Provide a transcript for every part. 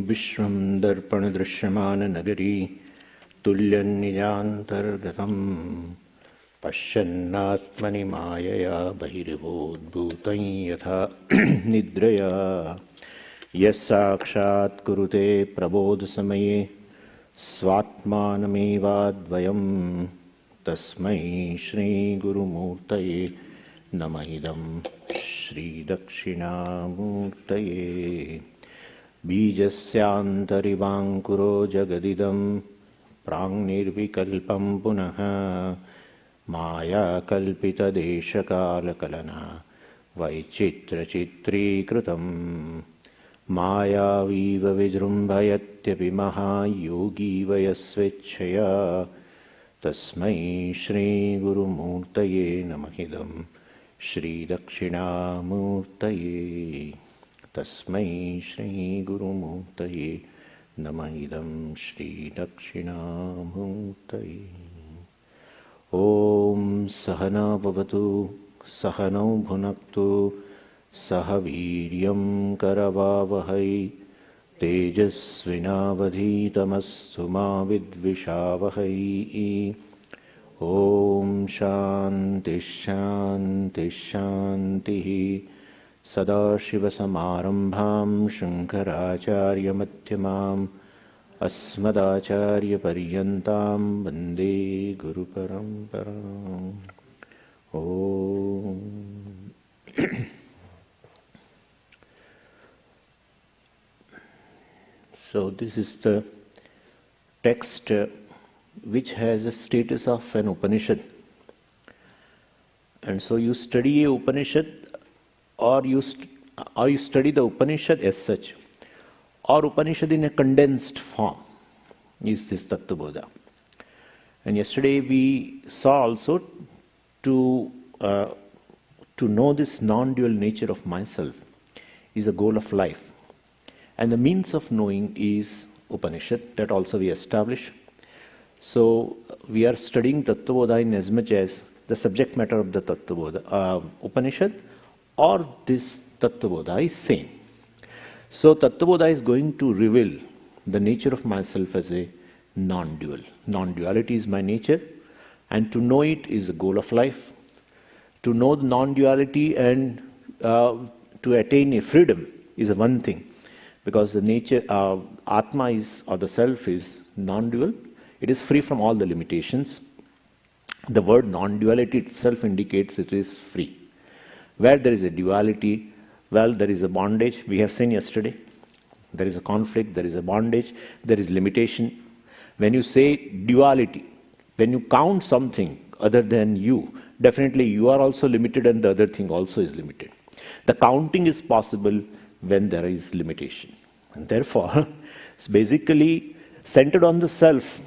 विश्वं दर्पणदृश्यमाननगरी तुल्यन्निजान्तर्गतं पश्यन्नात्मनि मायया बहिर्भूतभूतं यथा निद्रया यः साक्षात् कुरुते प्रबोधसमये स्वात्मानमेवाद्वयं तस्मै श्रीगुरुमूर्तये नमः इदं श्रीदक्षिणामूर्तये। बीजस्यान्तरिवाङ्कुरो जगदिदं प्राङ्निर्विकल्पं पुनः मायाकल्पितदेशकालकलना वैचित्रचित्रीकृतम् मायावीव विजृम्भयत्यपि महायोगी वयस्वेच्छया तस्मै श्रीगुरुमूर्तये नमः इदं श्रीदक्षिणामूर्तये। तस्मै श्रीगुरुमूर्तये नमः इदं श्रीदक्षिणामूर्तये। ॐ सहना भवतु सहनौ भुनक्तु सह वीर्यं करवावहै तेजस्विनावधीतमस्तु मा विद्विषावहै। ॐ शान्तिः शान्तिः शान्तिः। सदाशिवसमारम्भां शङ्कराचार्यमध्यमाम् अस्मदाचार्यपर्यन्तां वन्दे गुरुपरम्पराम्। ॐ So this is the text which has a status of an Upanishad. And so you study a Upanishad or you study the Upanishad as such, or Upanishad in a condensed form is this Tattvabodha. And yesterday we saw also to know this non-dual nature of myself is a goal of life. And the means of knowing is Upanishad, that also we establish. So we are studying Tattvabodha in as much as the subject matter of the Tattvabodha, Upanishad, or this Tattvabodha is same. So Tattvabodha is going to reveal the nature of myself as a non-dual. Non-duality is my nature, and to know it is a goal of life. To know the non-duality and to attain a freedom is a one thing. Because the nature, Atma is, or the self is non-dual, it is free from all the limitations. The word non-duality itself indicates it is free. Where there is a duality, well, there is a bondage. We have seen yesterday. There is a conflict, there is a bondage, there is limitation. When you say duality, when you count something other than you, definitely you are also limited and the other thing also is limited. The counting is possible when there is limitation. And therefore, it's basically centered on the self.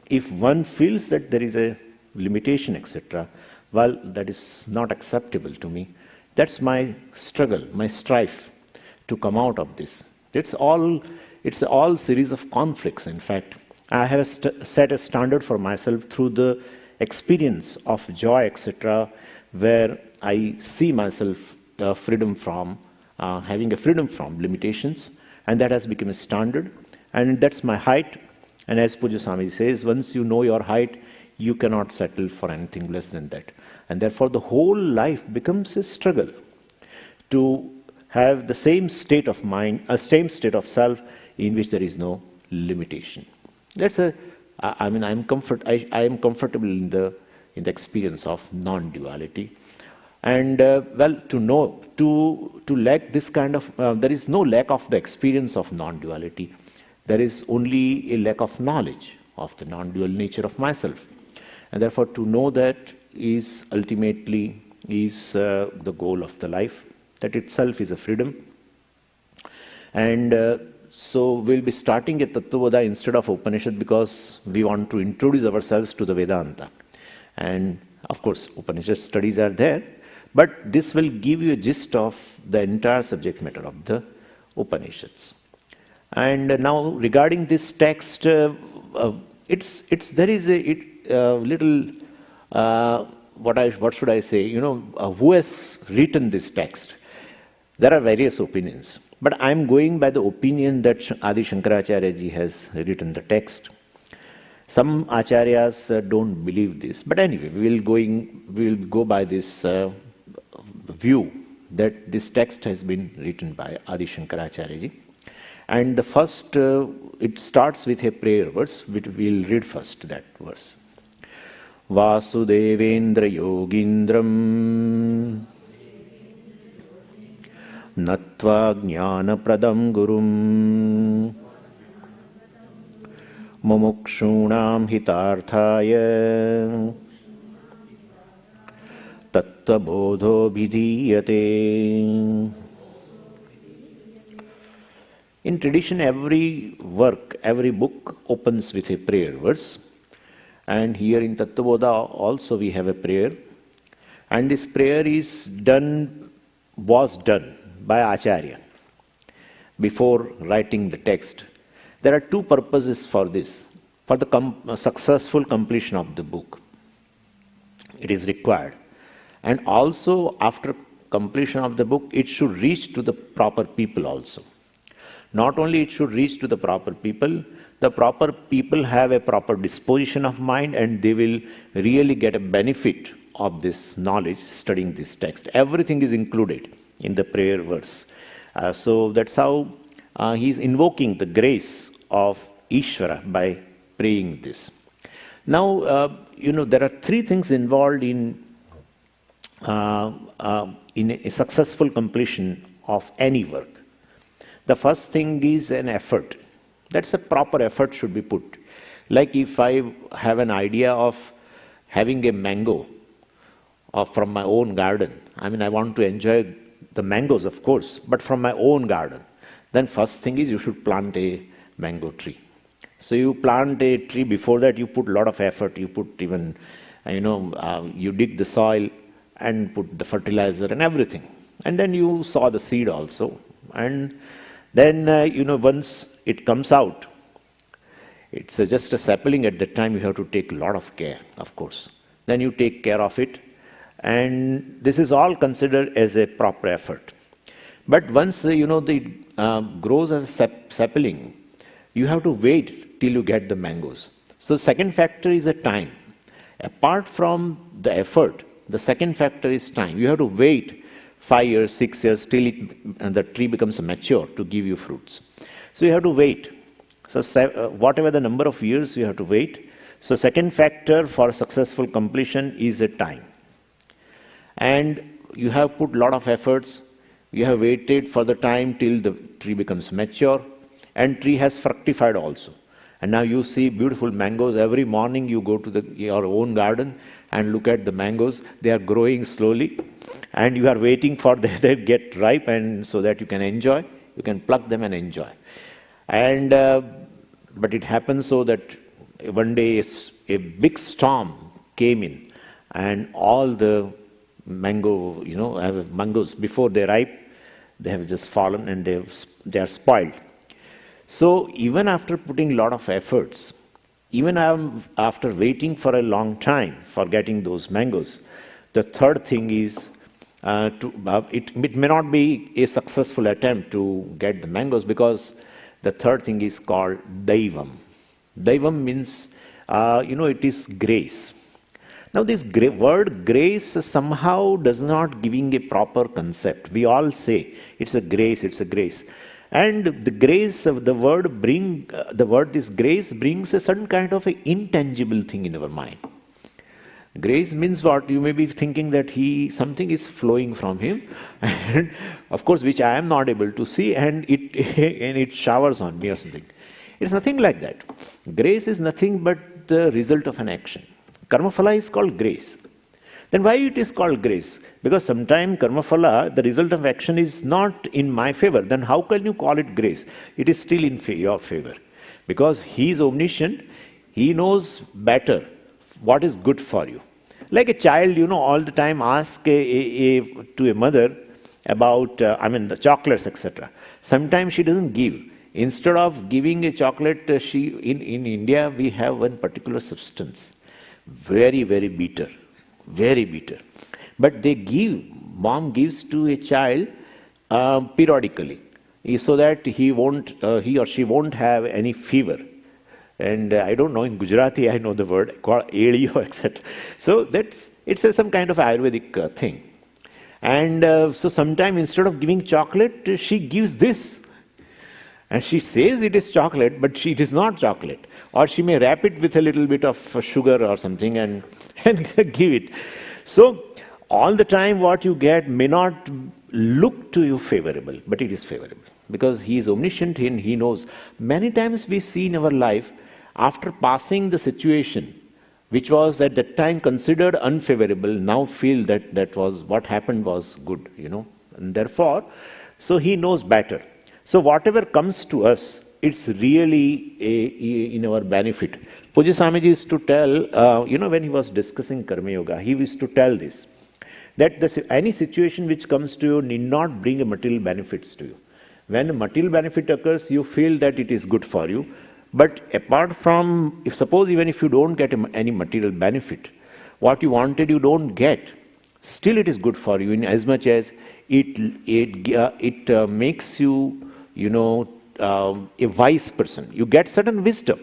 If one feels that there is a limitation, etc., well, that is not acceptable to me. That's my struggle, my strife to come out of this. It's all series of conflicts, in fact. I have set a standard for myself through the experience of joy, etc., where I see myself freedom from having a freedom from limitations, and that has become a standard, and that's my height. And as Pujya Swami says, once you know your height, you cannot settle for anything less than that. And therefore the whole life becomes a struggle to have the same state of mind, a same state of self in which there is no limitation. That's I am comfortable in the experience of non-duality. And to know, to lack this kind of, there is no lack of the experience of non-duality. There is only a lack of knowledge of the non-dual nature of myself. And therefore to know that is ultimately the goal of the life. That itself is a freedom. And so we'll be starting a Tattvabodha instead of Upanishad because we want to introduce ourselves to the Vedanta. And of course Upanishad studies are there, but this will give you a gist of the entire subject matter of the Upanishads. And now regarding this text, there is a little, what should I say, who has written this text? There are various opinions. But I am going by the opinion that Adi Shankaracharya ji has written the text. Some acharyas don't believe this, but anyway, we will go by this view that this text has been written by Adi Shankaracharya ji. And the first, it starts with a prayer verse, which we'll read first that verse. Vasudevendra Yogindram Natva Jnana Pradam Gurum Mumukshunam Hitarthaya Tattva Bodho Bhidiyate. In tradition, every work, every book opens with a prayer verse. And here in Tattvabodha also we have a prayer. And this prayer was done by Acharya before writing the text. There are two purposes for this. For the successful completion of the book, it is required. And also after completion of the book, it should reach to the proper people also. Not only it should reach to the proper people have a proper disposition of mind, and they will really get a benefit of this knowledge studying this text. Everything is included in the prayer verse. So that's how he's invoking the grace of Ishvara by praying this. Now, there are three things involved in a successful completion of any work. The first thing is an effort. That's a proper effort should be put. Like if I have an idea of having a mango from my own garden, I want to enjoy the mangoes, of course, but from my own garden, then first thing is you should plant a mango tree. So you plant a tree, before that you put a lot of effort, you put even, you dig the soil and put the fertilizer and everything. And then you sow the seed also. And then, once it comes out, it's just a sapling at that time, you have to take a lot of care, of course. Then you take care of it, and this is all considered as a proper effort. But once, it grows as a sapling, you have to wait till you get the mangoes. So second factor is a time. Apart from the effort, the second factor is time. You have to wait 5 years, 6 years, till the tree becomes mature to give you fruits. So you have to wait. So whatever the number of years you have to wait. So second factor for successful completion is a time. And you have put a lot of efforts. You have waited for the time till the tree becomes mature, and tree has fructified also. And now you see beautiful mangoes. Every morning you go to your own garden and look at the mangoes. They are growing slowly, and you are waiting for them to get ripe, and so that you can enjoy. You can pluck them and enjoy. And but it happens so that one day a big storm came in, and all the mangoes before they ripe, they have just fallen and they are spoiled. So even after putting a lot of efforts, even after waiting for a long time for getting those mangoes, the third thing is it may not be a successful attempt to get the mangoes, because the third thing is called Daivam. Daivam means, it is grace. Now this word grace somehow does not giving a proper concept. We all say it's a grace, it's a grace. And the grace of the word this grace brings a certain kind of an intangible thing in our mind. Grace means what? You may be thinking that something is flowing from him, and of course, which I am not able to see, and it showers on me or something. It's nothing like that. Grace is nothing but the result of an action. Karmaphala is called grace. Then why it is called grace? Because sometimes karmaphala, the result of action, is not in my favor. Then how can you call it grace? It is still in your favor. Because he is omniscient, he knows better what is good for you. Like a child, all the time ask to a mother about, the chocolates, etc. Sometimes she doesn't give. Instead of giving a chocolate, in India, we have one particular substance. Very, very bitter. Very bitter. But mom gives to a child periodically. so that he or she won't have any fever. And I don't know, in Gujarati I know the word called elio, etc. So it's some kind of Ayurvedic thing. And so sometime instead of giving chocolate, she gives this. And she says it is chocolate, but it is not chocolate. Or she may wrap it with a little bit of sugar or something and give it. So all the time what you get may not look to you favorable, but it is favorable. Because he is omniscient and he knows. Many times we see in our life, after passing the situation, which was at that time considered unfavorable, now feel that was what happened was good, And therefore, so he knows better. So whatever comes to us, it's really in our benefit. Pujya Swamiji used to tell, when he was discussing Karma Yoga, he used to tell this, that any situation which comes to you need not bring a material benefits to you. When a material benefit occurs, you feel that it is good for you. But apart from, suppose even if you don't get any material benefit, what you wanted you don't get, still it is good for you in as much as it makes you, a wise person. You get certain wisdom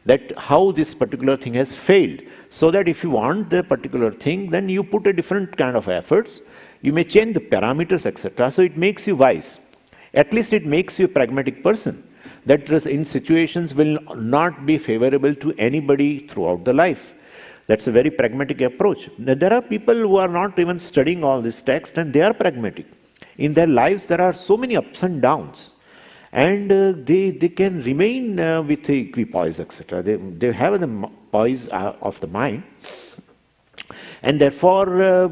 that how this particular thing has failed. So that if you want the particular thing, then you put a different kind of efforts. You may change the parameters, etc. So it makes you wise. At least it makes you a pragmatic person. That in situations will not be favorable to anybody throughout the life. That's a very pragmatic approach. There are people who are not even studying all this text and they are pragmatic. In their lives there are so many ups and downs. And they can remain with equipoise, etc. They have the poise of the mind. And therefore,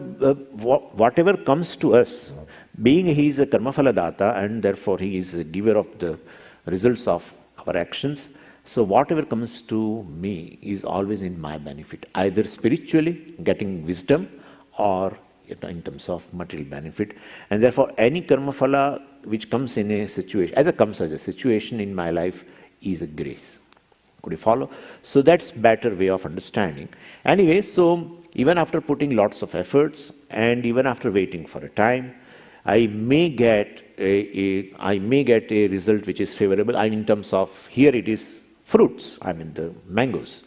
whatever comes to us, being he is a karmaphala data and therefore he is a giver of the results of our actions. So whatever comes to me is always in my benefit, either spiritually, getting wisdom, or in terms of material benefit. And therefore, any karmaphala which comes in a situation, comes as a situation in my life, is a grace. Could you follow? So that's better way of understanding. Anyway, so even after putting lots of efforts and even after waiting for a time, I may get a result which is favorable. In terms of, here it is fruits, the mangoes.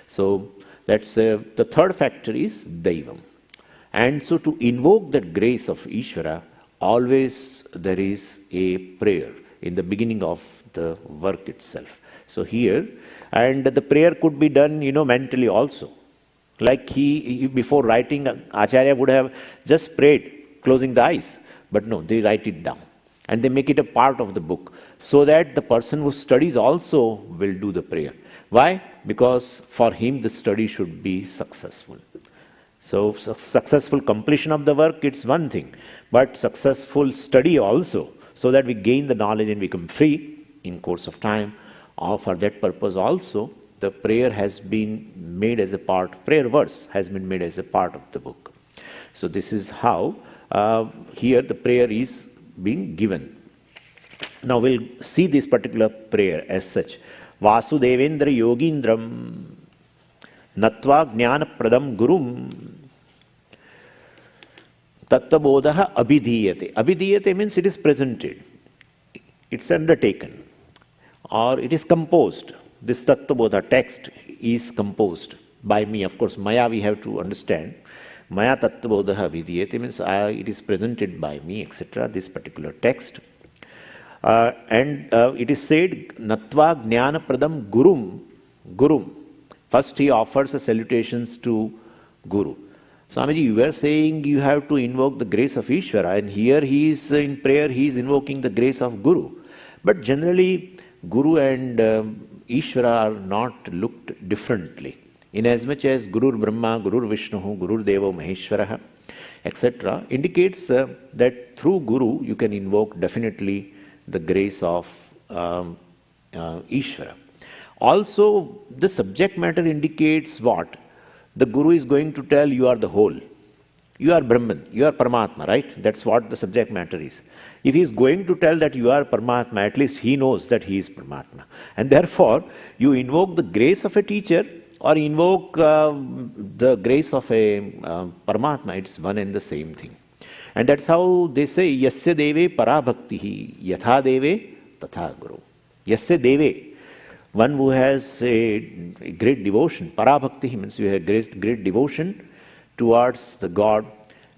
So that's the third factor is Daivam. And so to invoke that grace of Ishvara, always there is a prayer in the beginning of the work itself. So here, and the prayer could be done, mentally also. Like he before writing, Acharya would have just prayed, closing the eyes. But no, they write it down. And they make it a part of the book, so that the person who studies also will do the prayer. Why? Because for him the study should be successful. So successful completion of the work, it's one thing. But successful study also, so that we gain the knowledge and become free in course of time. Or for that purpose also, the prayer has been made as a part, prayer verse has been made as a part of the book. So this is how here the prayer is being given. Now we'll see this particular prayer as such. Vasudevendra Yogindram Natva Jnana Pradam Gurum Tattvabodaha Abhidhiyate. Abhidhiyate means it is presented, it's undertaken, or it is composed. This Tattvabodha text is composed by me. Of course, Maya we have to understand. Maya Tattvabodha Abhidhiyate means it is presented by me, etc. This particular text. And it is said, Natva Jnana Pradam Gurum. First he offers the salutations to Guru. Swamiji, you were saying you have to invoke the grace of Ishvara, and here he is in prayer, he is invoking the grace of Guru. But generally, Guru and Ishvara are not looked differently. Inasmuch as Gurur Brahma, Gurur Vishnu, Gurur Devo Maheshwara, etc., indicates that through Guru you can invoke definitely the grace of Ishvara. Also, the subject matter indicates what? The Guru is going to tell you are the whole. You are Brahman, you are Paramatma, right? That's what the subject matter is. If he is going to tell that you are Paramatma, at least he knows that he is Paramatma. And therefore, you invoke the grace of a teacher or invoke the grace of a Paramatma, it's one and the same thing. And that's how they say, Yasya deve para bhaktihi, yatha deve tatha guru. Yasya deve, one who has a great devotion, para bhaktihi means you have great devotion towards the God,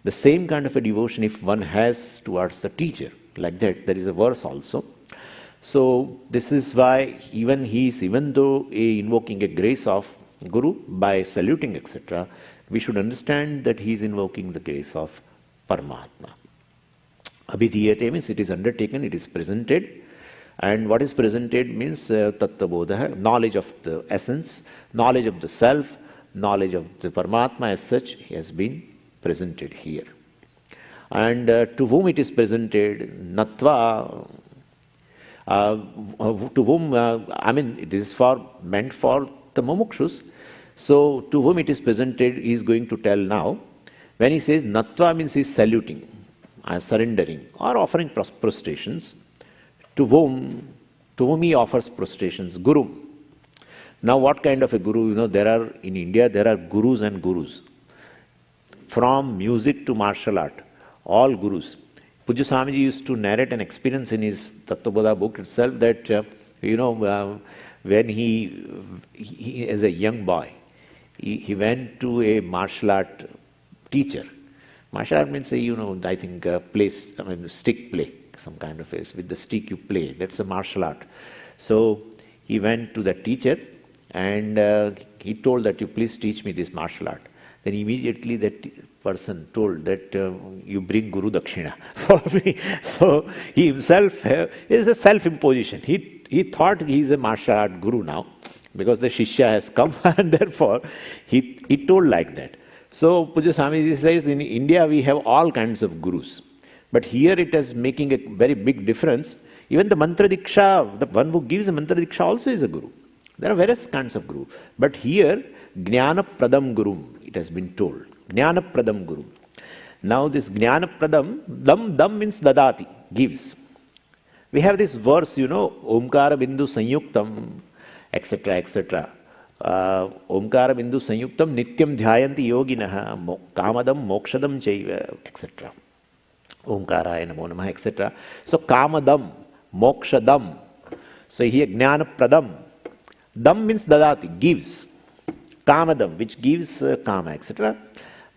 the same kind of a devotion if one has towards the teacher. Like that, there is a verse also. So this is why even though invoking a grace of Guru by saluting, etc., we should understand that he is invoking the grace of Paramatma. Abhidhiyate means it is undertaken, it is presented. And what is presented means Tattvabodha, knowledge of the essence, knowledge of the self, knowledge of the Paramatma as such has been presented here. And to whom it is presented, Natva, to whom, it is meant for the mumukshus. So, to whom it is presented, he is going to tell now. When he says Natva means he is saluting, surrendering, or offering prostrations. To whom he offers prostrations? Guru. Now, what kind of a guru? In India, there are gurus and gurus. From music to martial art, all gurus. Pujya Swamiji used to narrate an experience in his Tattvabodha book itself that, when he as a young boy, he went to a martial art teacher. Martial art means, I think stick play, some kind of with the stick you play. That's a martial art. So he went to the teacher and he told that you please teach me this martial art. Then immediately that person told that you bring Guru Dakshina for me. So he himself is a self-imposition. He thought he is a martial art guru now because the Shishya has come and therefore he told like that. So Pujya Swamiji says in India we have all kinds of gurus. But here it is making a very big difference. Even the Mantra Diksha, the one who gives the Mantra Diksha also is a guru. There are various kinds of guru. But here, Jnana Pradam Guru, it has been told. Jnana Pradam Guru. Now this Jnana Pradam, dam means dadati, gives. We have this verse, Omkara Bindu Sanyuktam, etc., etc. Omkara Bindu Sanyuktam Nityam Dhyayanti Yoginaha Kamadam Mokshadam Chaiva, etc. Omkaraya Namo Namaha, etc. So Kamadam, Mokshadam. So here Jnana Pradam. Dam means dadati, gives. Kamadam, which gives kama, etc.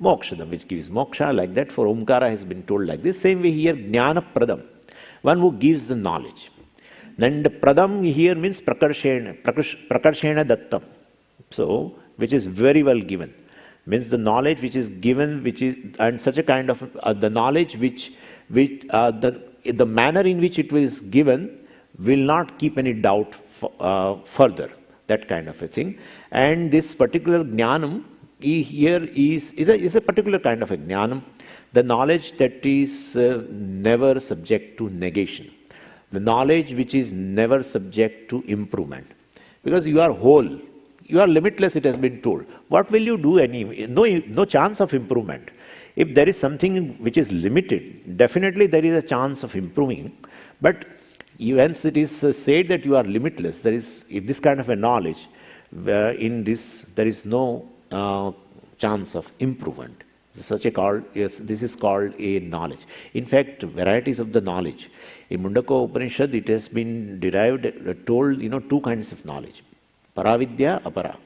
Mokshadam, which gives moksha, like that. For Omkara has been told like this. Same way here, Jnana Pradam, one who gives the knowledge. Then the Pradam here means Prakarshena Dattam. So, which is very well given. Means the knowledge which is given, and such a kind of, the knowledge the manner in which it was given will not keep any doubt further. That kind of a thing. And this particular jnanam here is a particular kind of a jnanam, the knowledge that is never subject to negation, the knowledge which is never subject to improvement. Because you are whole, you are limitless, it has been told. What will you do anyway? No chance of improvement. If there is something which is limited, definitely there is a chance of improving. But once it is said that you are limitless, if this kind of a knowledge, in this there is no chance of improvement. This is called a knowledge. In fact, varieties of the knowledge. In Mundaka Upanishad, it has been told, two kinds of knowledge. Paravidya, apara.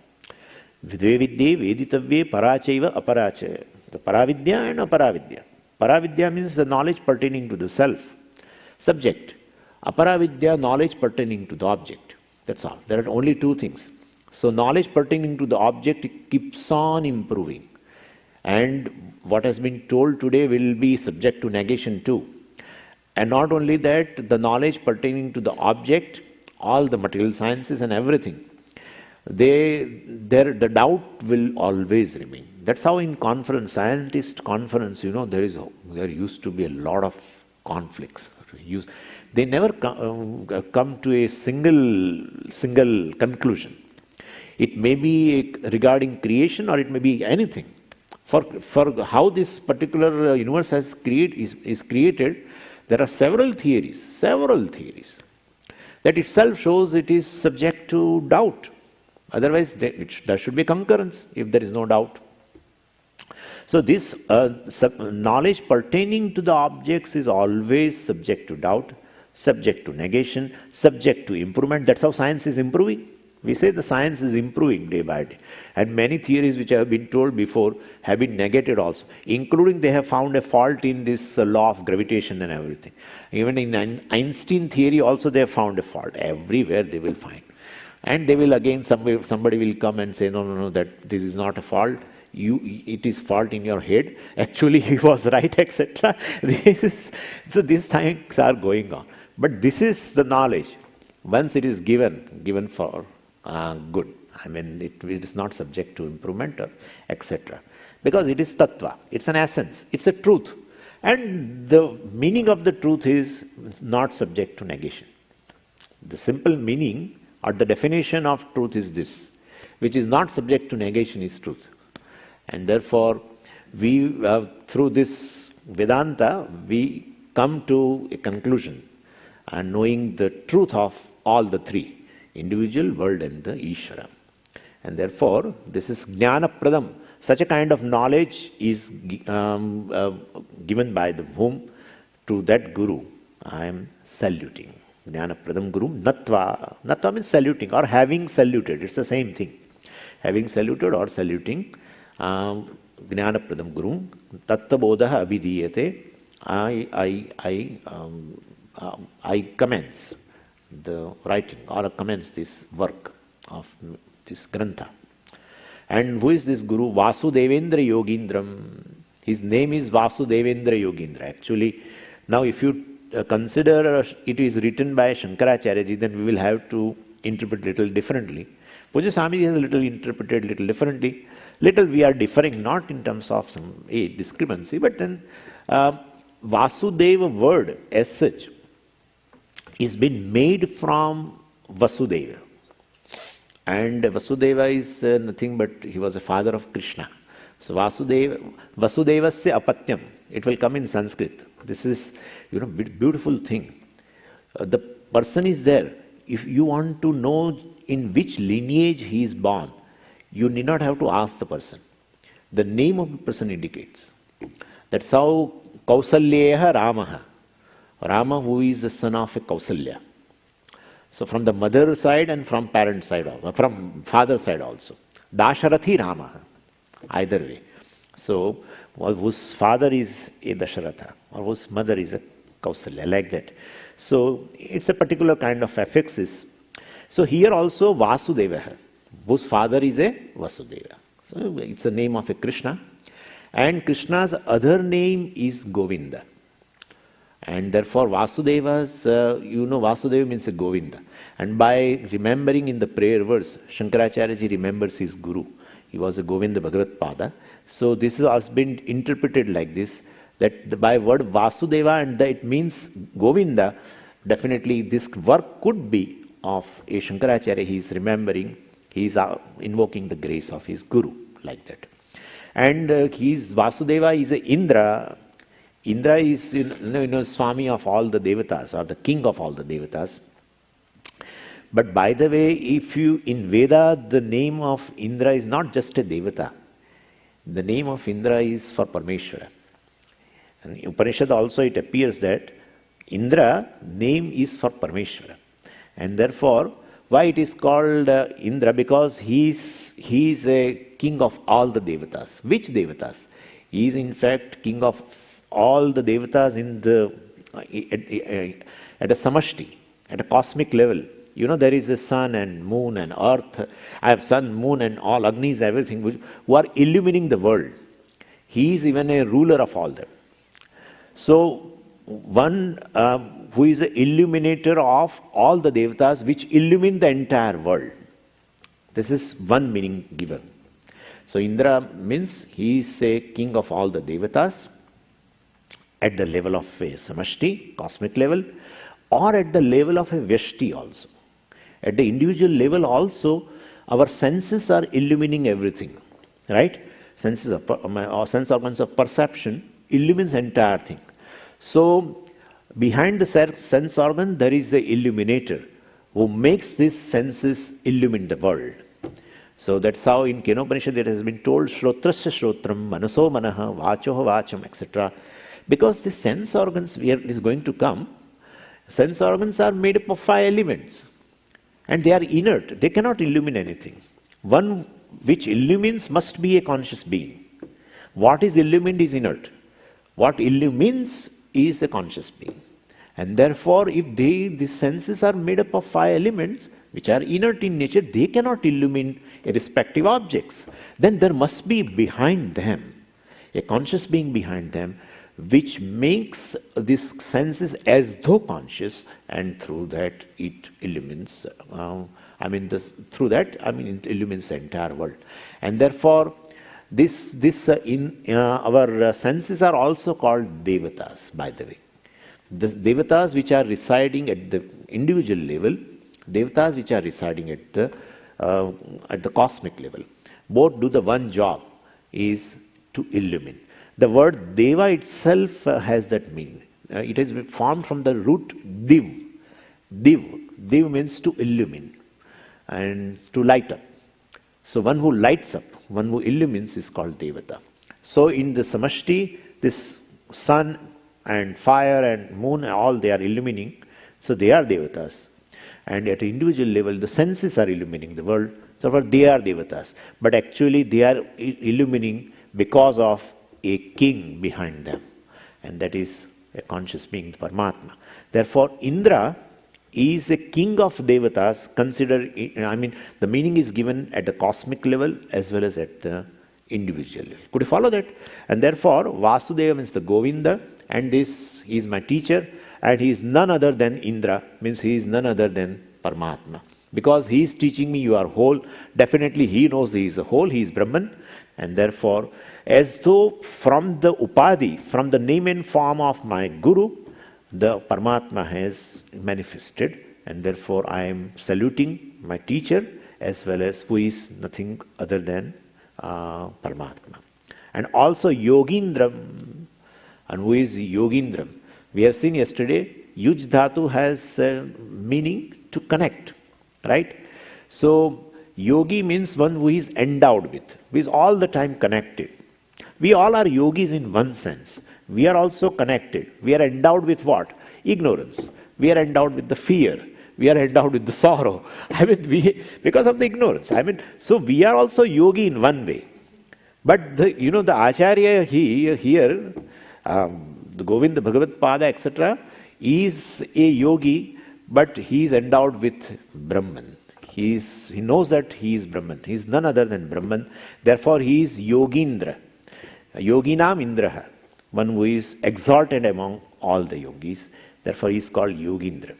Vidve veditavye parachaiva aparachaya. The paravidya and aparavidya. Paravidya means the knowledge pertaining to the self, subject. Aparavidya, knowledge pertaining to the object. That's all. There are only two things. So knowledge pertaining to the object keeps on improving. And what has been told today will be subject to negation too. And not only that, the knowledge pertaining to the object, all the material sciences and everything, the doubt will always remain. That's how in scientist conference, there used to be a lot of conflicts. They never come to a single conclusion. It may be regarding creation or it may be anything. For how this particular universe is created, there are several theories. That itself shows it is subject to doubt. Otherwise, there should be concurrence if there is no doubt. So this knowledge pertaining to the objects is always subject to doubt, subject to negation, subject to improvement. That's how science is improving. We say the science is improving day by day. And many theories which have been told before have been negated also, including they have found a fault in this law of gravitation and everything. Even in Einstein theory also they have found a fault. Everywhere they will find. And they will again, somebody will come and say, no, that this is not a fault. It is fault in your head. Actually, he was right, etc. So these things are going on. But this is the knowledge. Once it is given for good. I mean, it is not subject to improvement or etc. Because it is tattva. It's an essence. It's a truth. And the meaning of the truth is not subject to negation. The simple meaning or the definition of truth is this, which is not subject to negation is truth. And therefore, we through this Vedanta, we come to a conclusion and knowing the truth of all the three, individual, world and the Ishvara. And therefore, this is Jnana Pradam. Such a kind of knowledge is given by the whom to that Guru I am saluting. Jnana Pradam Guru, Natva. Natva means saluting or having saluted. It's the same thing. Having saluted or saluting Jnana Pradam Guru, Tattva Bodha Abhidiyate. I commence the writing or commence this work of this Grantha. And who is this Guru? Vasudevendra Yogindram. His name is Vasudevendra Yogindra. Actually, now if you consider it is written by Shankaracharya, then we will have to interpret little differently. Pujya Swami has interpreted little differently. Little we are differing, not in terms of some discrepancy, but then Vasudeva word as such is been made from Vasudeva. And Vasudeva is nothing but he was a father of Krishna. So Vasudevasya apatyam. It will come in Sanskrit. This is, beautiful thing. The person is there. If you want to know in which lineage he is born, you need not have to ask the person. The name of the person indicates. That's how Kausalyeha Ramaha. Rama, who is the son of a Kausalya. So from the mother side and from parent side, from father side also. Dasharathi Rama, either way. So whose father is a Dasharatha or whose mother is a Kausalya, like that. So it's a particular kind of affixes. So here also Vasudeva, whose father is a Vasudeva. So it's a name of a Krishna. And Krishna's other name is Govinda. And therefore Vasudeva's, Vasudeva means a Govinda. And by remembering in the prayer verse, Shankaracharya ji remembers his Guru. He was a Govinda Bhagavat Pada. So this has been interpreted like this, that by word Vasudeva and that it means Govinda, definitely this work could be of a Shankaracharya. He is remembering, he is invoking the grace of his Guru, like that. And Vasudeva is a Indra. Indra is, Swami of all the Devatas, or the king of all the Devatas. But by the way, if you, in Veda, the name of Indra is not just a Devata. The name of Indra is for Parmeshwara. And in Upanishad also it appears that Indra name is for Parmeshwara. And therefore, why it is called Indra? Because he is a king of all the Devatas. Which Devatas? He is in fact king of all the Devatas in the at a samashti, at a cosmic level. There is a sun and moon and earth. I have sun, moon and all Agnis, everything, who are illumining the world. He is even a ruler of all them. So, one who is an illuminator of all the Devatas, which illumine the entire world. This is one meaning given. So, Indra means he is a king of all the Devatas at the level of a samashti, cosmic level, or at the level of a vyashti also. At the individual level also, our senses are illumining everything, right? Sense organs of perception illumines entire thing. So, behind the sense organ, there is a illuminator who makes these senses illumine the world. So that's how in Kenopanishad it has been told, Shrotrasya Shrotram, Manaso Manaha, Vachoha Vacham, etc. Because the sense organs where it is going to come, sense organs are made up of 5 elements. And they are inert. They cannot illumine anything. One which illumines must be a conscious being. What is illumined is inert. What illumines is a conscious being. And therefore, if the senses are made up of 5 elements, which are inert in nature, they cannot illumine respective objects. Then there must be behind them, a conscious being behind them, which makes these senses as though conscious, and through that it illumines, through that, it illumines the entire world. And therefore, our senses are also called devatas, by the way. The devatas which are residing at the individual level, devatas which are residing at the cosmic level, both do the one job, is to illumine. The word deva itself has that meaning. It is formed from the root div. Div means to illumine and to light up. So one who lights up, one who illumines is called devata. So in the samashti, this sun and fire and moon, all they are illumining. So they are devatas. And at an individual level, the senses are illumining the world. So they are devatas. But actually they are illumining because of a king behind them. And that is a conscious being, the Paramatma. Therefore, Indra is a king of devatas. The meaning is given at the cosmic level as well as at the individual level. Could you follow that? And therefore, Vasudeva means the Govinda, and this is my teacher, and he is none other than Indra, means he is none other than Paramatma. Because he is teaching me you are whole, definitely he knows he is a whole, he is Brahman, and therefore, as though from the Upadhi, from the name and form of my Guru, the Paramatma has manifested, and therefore I am saluting my teacher as well as who is nothing other than Paramatma. And also Yogindram, and who is Yogindram? We have seen yesterday, Yuj Dhatu has meaning to connect, right? So yogi means one who is endowed with, who is all the time connected. We all are yogis in one sense. We are also connected. We are endowed with what? Ignorance. We are endowed with the fear. We are endowed with the sorrow. Because of the ignorance. So we are also yogi in one way. But the Acharya here, the Govinda, Bhagavad Pada, etc., is a yogi, but he is endowed with Brahman. He knows that he is Brahman. He is none other than Brahman. Therefore, he is Yogindra. Yoginam Indraha, one who is exalted among all the yogis. Therefore, he is called Yogindra.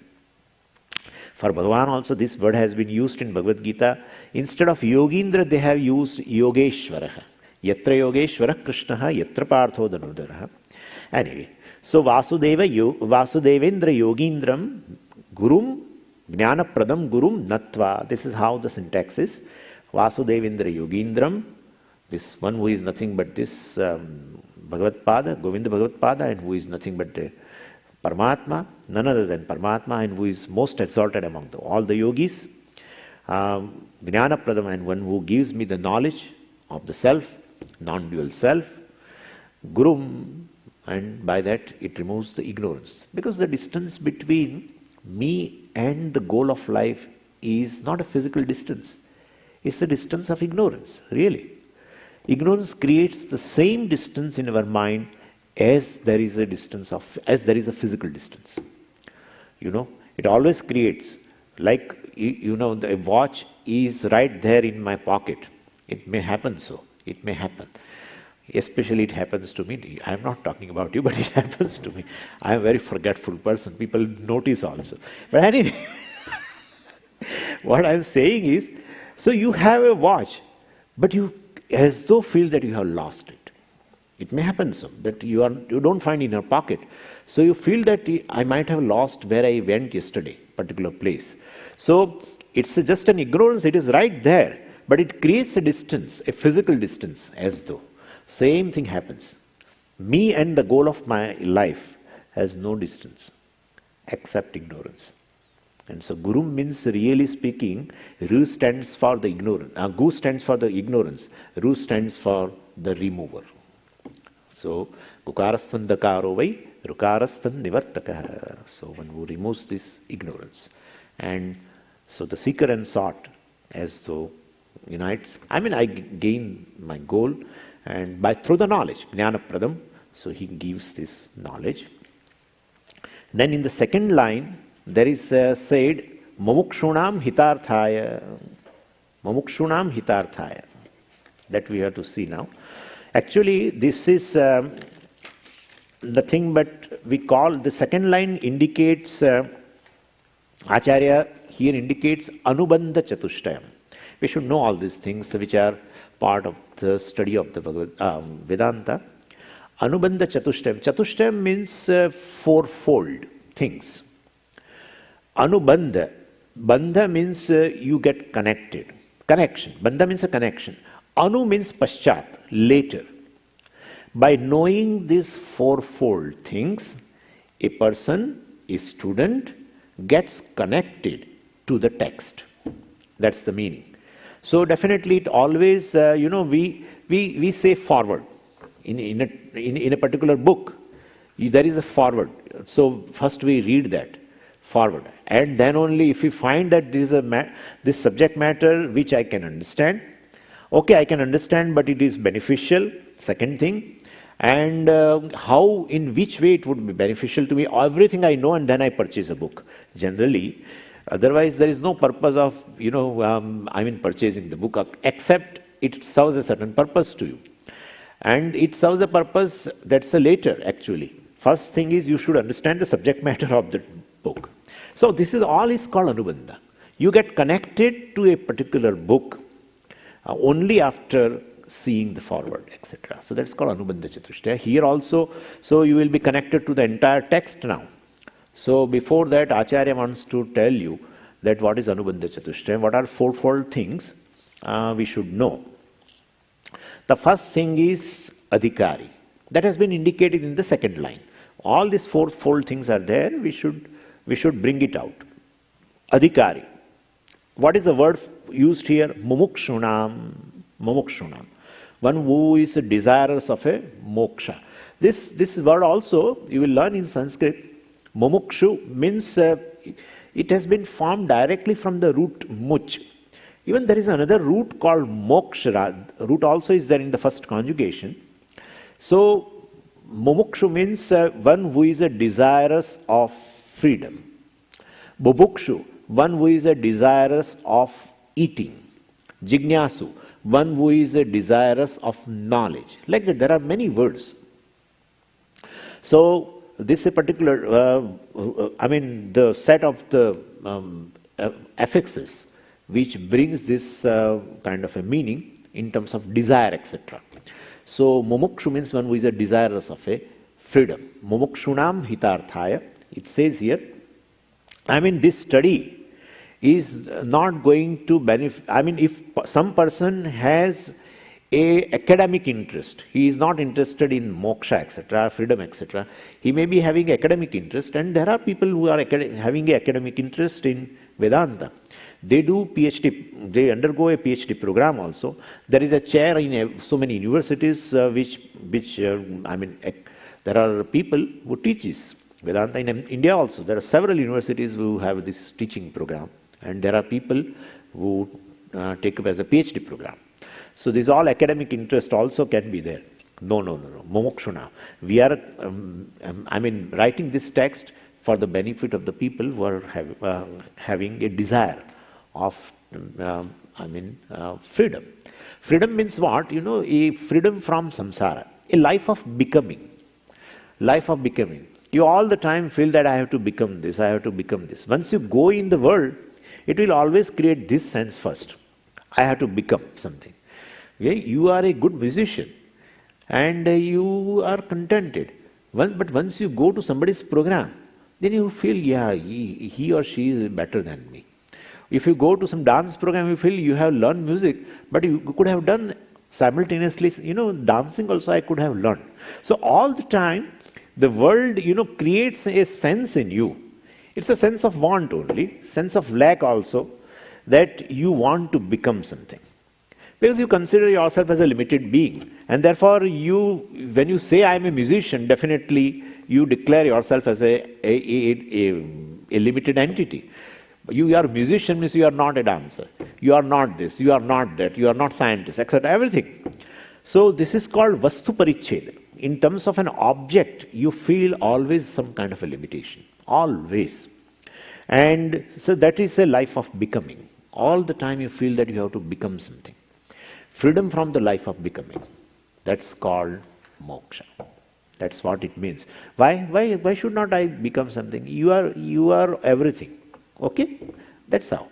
For Bhagavan also, this word has been used in Bhagavad Gita. Instead of Yogindra, they have used Yogeshwaraha. Yatra Yogeshwara Krishnaha, Yatra Partho Dhanudaraha. Anyway, so Vasudevendra Yogindram Gurum Jnanapradam Gurum Natva. This is how the syntax is. Vasudevendra Yogindram, this one who is nothing but this Bhagavad Pada, Govinda Bhagavad Pada, and who is nothing but the Paramatma, none other than Paramatma, and who is most exalted among all the yogis. Jnanapradam, and one who gives me the knowledge of the self, non-dual self. Gurum, and by that it removes the ignorance. Because the distance between me and the goal of life is not a physical distance. It's a distance of ignorance, really. Ignorance creates the same distance in our mind as there is a physical distance. It always creates, like, the watch is right there in my pocket. It may happen so. It may happen. Especially it happens to me. I am not talking about you, but it happens to me. I am a very forgetful person. People notice also. But anyway, what I am saying is, so you have a watch, but you as though feel that you have lost it. It may happen so, that you don't find in your pocket. So you feel that I might have lost where I went yesterday, particular place. So it's just an ignorance. It is right there, but it creates a distance, a physical distance, as though. Same thing happens. Me and the goal of my life has no distance except ignorance. And so Guru means, really speaking, Ru stands for the ignorance. Gu stands for the ignorance. Ru stands for the remover. So Gukarasthan Dakaro vai Rukarasthan Nivartaka. So one who removes this ignorance. And so the seeker and sought as though unites. I mean, I gain my goal and through the knowledge, Jnana Pradam. So he gives this knowledge. Then in the second line, there is said, Mumukshunam Hitarthaya. Mumukshunam Hitarthaya. That we have to see now. Actually, this is the thing, but we call the second line indicates, Acharya here indicates Anubandha Chatushtayam. We should know all these things which are part of the study of the Vedanta. Anubandha Chatushtayam. Chatushtayam means fourfold things. Anubandha. Bandha means you get connected. Connection. Bandha means a connection. Anu means paschat, later. By knowing these fourfold things, a person, a student, gets connected to the text. That's the meaning. So definitely it always, we say forward. In a particular book, there is a forward. So first we read that forward. And then only if we find that this subject matter which I can understand, okay, I can understand, but it is beneficial, second thing. And how, in which way it would be beneficial to me, everything I know, and then I purchase a book. Generally, otherwise there is no purpose of, purchasing the book, except it serves a certain purpose to you. And it serves a purpose that's a later, actually. First thing is you should understand the subject matter of the book. So this is all is called Anubandha. You get connected to a particular book only after seeing the forward, etc. So that's called Anubandha Chatushtaya. Here also, so you will be connected to the entire text now. So before that, Acharya wants to tell you that what is Anubandha Chatushtaya, what are fourfold things we should know. The first thing is Adhikari. That has been indicated in the second line. All these fourfold things are there, we should bring it out. Adhikari. What is the word used here? Mumukshunam. Mumukshunam. One who is desirous of a moksha. This word also you will learn in Sanskrit. Mumukshu means it has been formed directly from the root much. Even there is another root called moksha. Root also is there in the first conjugation. So mumukshu means one who is desirous of freedom. Bubukshu, one who is desirous of eating. Jignasu, one who is desirous of knowledge. Like that, there are many words. So this is a particular, the set of the affixes which brings this kind of a meaning in terms of desire, etc. So mumukshu means one who is desirous of a freedom. Mumukshunam hitarthaya. It says here, this study is not going to benefit. If some person has a academic interest, he is not interested in moksha, etc., freedom, etc. He may be having academic interest, and there are people who are having an academic interest in Vedanta. They do PhD, they undergo a PhD program also. There is a chair in so many universities there are people who teaches Vedanta. In India also, there are several universities who have this teaching program. And there are people who take up as a PhD program. So this all academic interest also can be there. No. Mumukshuna. We are, writing this text for the benefit of the people who are having a desire of, freedom. Freedom means what? A freedom from samsara. A life of becoming. Life of becoming. You all the time feel that I have to become this, I have to become this. Once you go in the world, it will always create this sense first. I have to become something. Okay? You are a good musician and you are contented. But once you go to somebody's program, then you feel, he or she is better than me. If you go to some dance program, you feel you have learned music, but you could have done simultaneously, dancing also I could have learned. So all the time, the world, creates a sense in you. It's a sense of want only, sense of lack also, that you want to become something. Because you consider yourself as a limited being, and therefore you, when you say I am a musician, definitely you declare yourself as a limited entity. You are a musician means you are not a dancer. You are not this, you are not that, you are not scientist, etc. Everything. So this is called Vastu Paricheda. In terms of an object, you feel always some kind of a limitation. Always. And so that is a life of becoming. All the time you feel that you have to become something. Freedom from the life of becoming. That's called moksha. That's what it means. Why should not I become something? You are everything. Okay? That's how.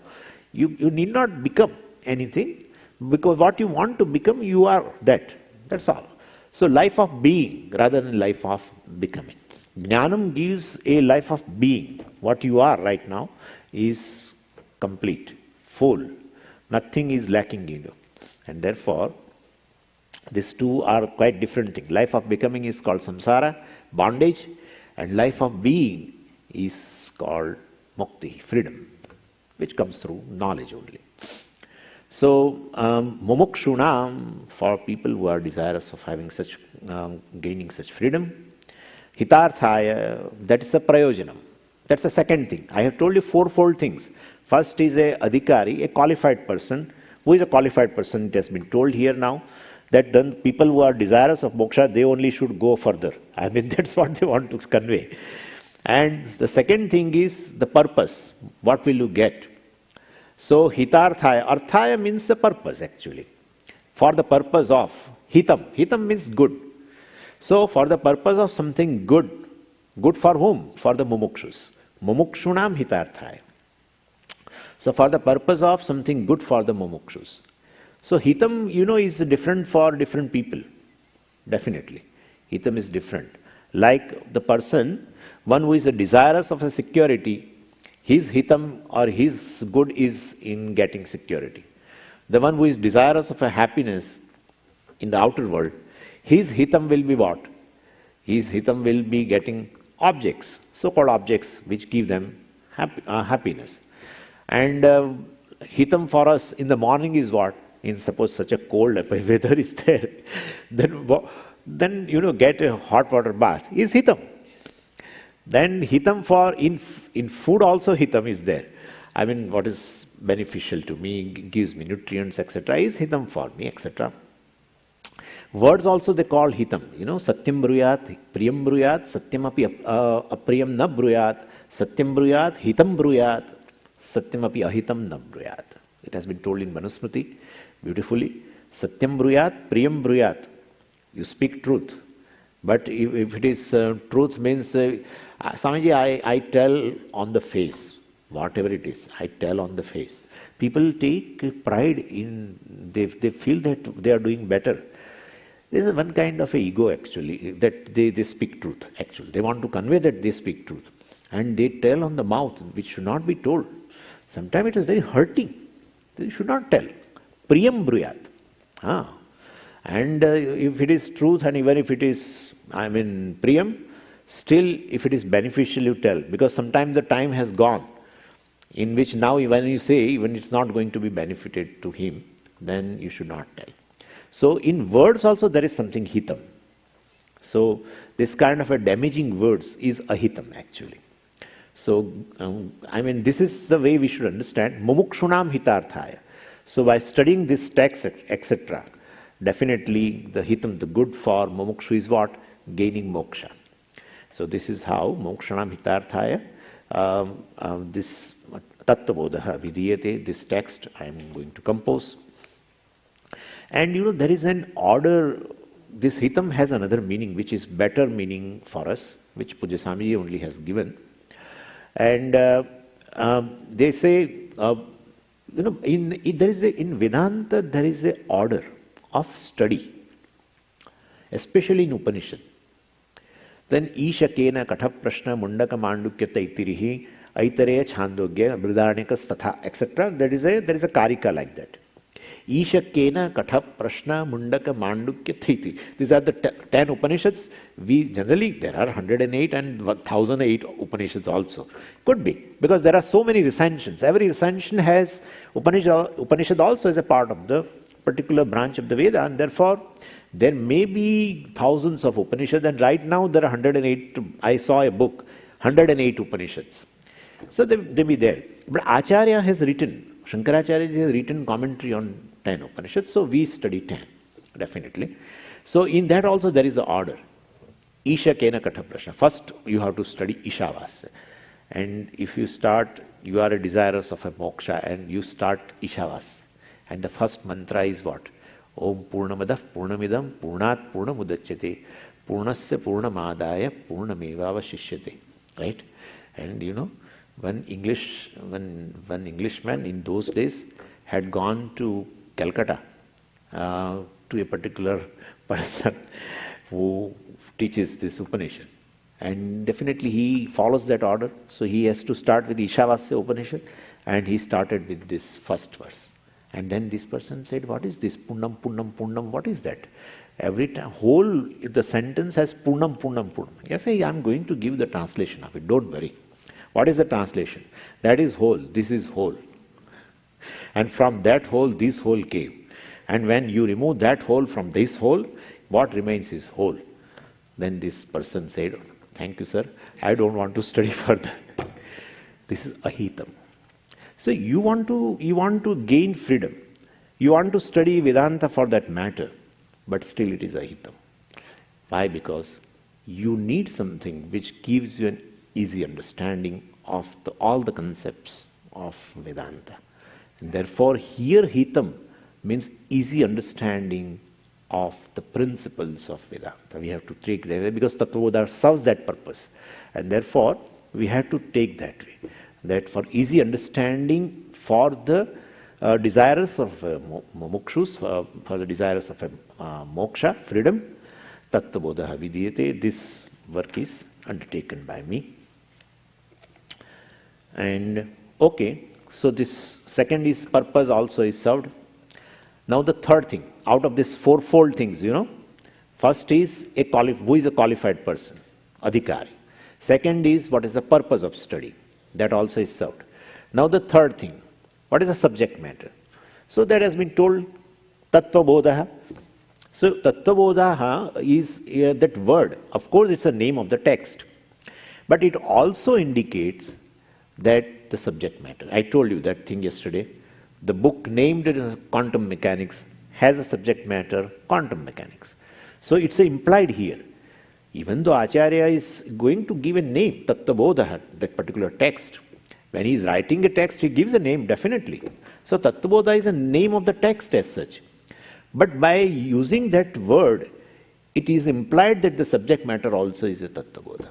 You need not become anything, because what you want to become, you are that. That's all. So life of being rather than life of becoming. Jnanam gives a life of being. What you are right now is complete, full. Nothing is lacking in you. And therefore, these two are quite different things. Life of becoming is called samsara, bondage, and life of being is called mukti, freedom, which comes through knowledge only. So, mumukshunam, for people who are desirous of having such, gaining such freedom, hitarthaya, that is a prayojanam. That's the second thing. I have told you fourfold things. First is a adhikari, a qualified person. Who is a qualified person? It has been told here now that then people who are desirous of moksha, they only should go further. I mean, that's what they want to convey. And the second thing is the purpose. What will you get? So, hitarthaya. Arthaya means the purpose actually. For the purpose of hitam. Hitam means good. So, for the purpose of something good. Good for whom? For the mumukshus. Mumukshunam hitarthaya. So, for the purpose of something good for the mumukshus. So, hitam, is different for different people. Definitely. Hitam is different. Like the person, one who is desirous of a security, his hitam or his good is in getting security. The one who is desirous of a happiness in the outer world, his hitam will be what? His hitam will be getting objects, so-called objects, which give them happiness. And hitam for us in the morning is what? In suppose such a cold weather is there, then get a hot water bath is hitam. Then hitam for in food also hitam is there. I mean, what is beneficial to me, gives me nutrients, etc. is hitam for me, etc. Words also they call hitam. Satyam bruyat, priyam bruyat, satyam api apriyam na bruyat, satyam bruyat, hitam bruyat, satyam api ahitam na bruyat. It has been told in Manusmriti beautifully. Satyam bruyat, priyam bruyat. You speak truth. But if it is truth means, Swamiji, I tell on the face, whatever it is, I tell on the face. People take pride in, they feel that they are doing better. This is one kind of a ego actually, that they speak truth actually. They want to convey that they speak truth. And they tell on the mouth, which should not be told. Sometimes it is very hurting. They should not tell. Priyam bruyat. And if it is truth and even if it is, priyam, still if it is beneficial you tell. Because sometimes the time has gone in which now when you say, even it's not going to be benefited to him, then you should not tell. So in words also there is something hitam. So this kind of a damaging words is ahitam actually. So this is the way we should understand mumukshunam hitarthaya. So by studying this text, etc., definitely the hitam, the good for mumukshu is what? Gaining moksha. So this is how mokshanam hitarthaya, this tattvabodha vidiyate, this text I am going to compose. And there is an order, this hitam has another meaning which is better meaning for us, which Pujya Swamiji only has given. And they say, in Vedanta there is a order of study, especially in Upanishad. Then Isha Kena Katha Prashna Mundaka Mandukya Taitirihi Aitareya Chandogya Bridaranikas Tatha, etc. There is a karika like that. Ishakena, Katha, Prashna, Mundaka, Mandukya, Thaiti. These are the 10 Upanishads. We generally, there are 108 and 1008 Upanishads also. Could be, because there are so many recensions. Every recension has, Upanishad also is a part of the particular branch of the Veda, and therefore there may be thousands of Upanishads, and right now there are 108. I saw a book, 108 Upanishads. So they be there. But Acharya has written, Shankaracharya has written commentary on 10 Upanishads, so we study 10, definitely. So in that also there is an order. Isha Kena Katha Prashna. First you have to study Ishavasya. And if you start, you are a desirous of a moksha, and you start Ishavasya. And the first mantra is what? Om Purnamadah Purnamidam Purnat Purnamudachyate Purnasya Purnamadaya Purnamevavashishyate. Right? And you know, one Englishman in those days had gone to Calcutta to a particular person who teaches this Upanishad. And definitely he follows that order. So he has to start with Ishavasya Upanishad, and he started with this first verse. And then this person said, what is this? Purnam, Purnam, Purnam, what is that? Every time, the sentence has Purnam, Purnam, Purnam. Yes, I'm going to give the translation of it, don't worry. What is the translation? That is whole, this is whole. And from that whole, this whole came. And when you remove that whole from this whole, what remains is whole. Then this person said, thank you, sir, I don't want to study further. This is ahitam. So you want to gain freedom. You want to study Vedanta for that matter, but still it is ahitam. Why? Because you need something which gives you an easy understanding of all the concepts of Vedanta. And therefore here hitam means easy understanding of the principles of Vedanta. We have to take that way because Tattvabodha serves that purpose. And therefore we have to take that way. That for easy understanding, for the desirous of mumukshus, for the desirous of moksha, freedom, Tattvabodha vidiyate, this work is undertaken by me. And okay, so this second is purpose also is served. Now the third thing, out of this fourfold things, first is who is a qualified person, adhikari. Second is what is the purpose of study. That also is served. Now the third thing, what is the subject matter? So that has been told, Tattvabodha. So Tattvabodha is that word. Of course it's the name of the text. But it also indicates that the subject matter. I told you that thing yesterday. The book named Quantum Mechanics has a subject matter, quantum mechanics. So it's implied here. Even though Acharya is going to give a name, Tattvabodha, that particular text, when he is writing a text, he gives a name, definitely. So Tattvabodha is a name of the text as such. But by using that word, it is implied that the subject matter also is a Tattvabodha.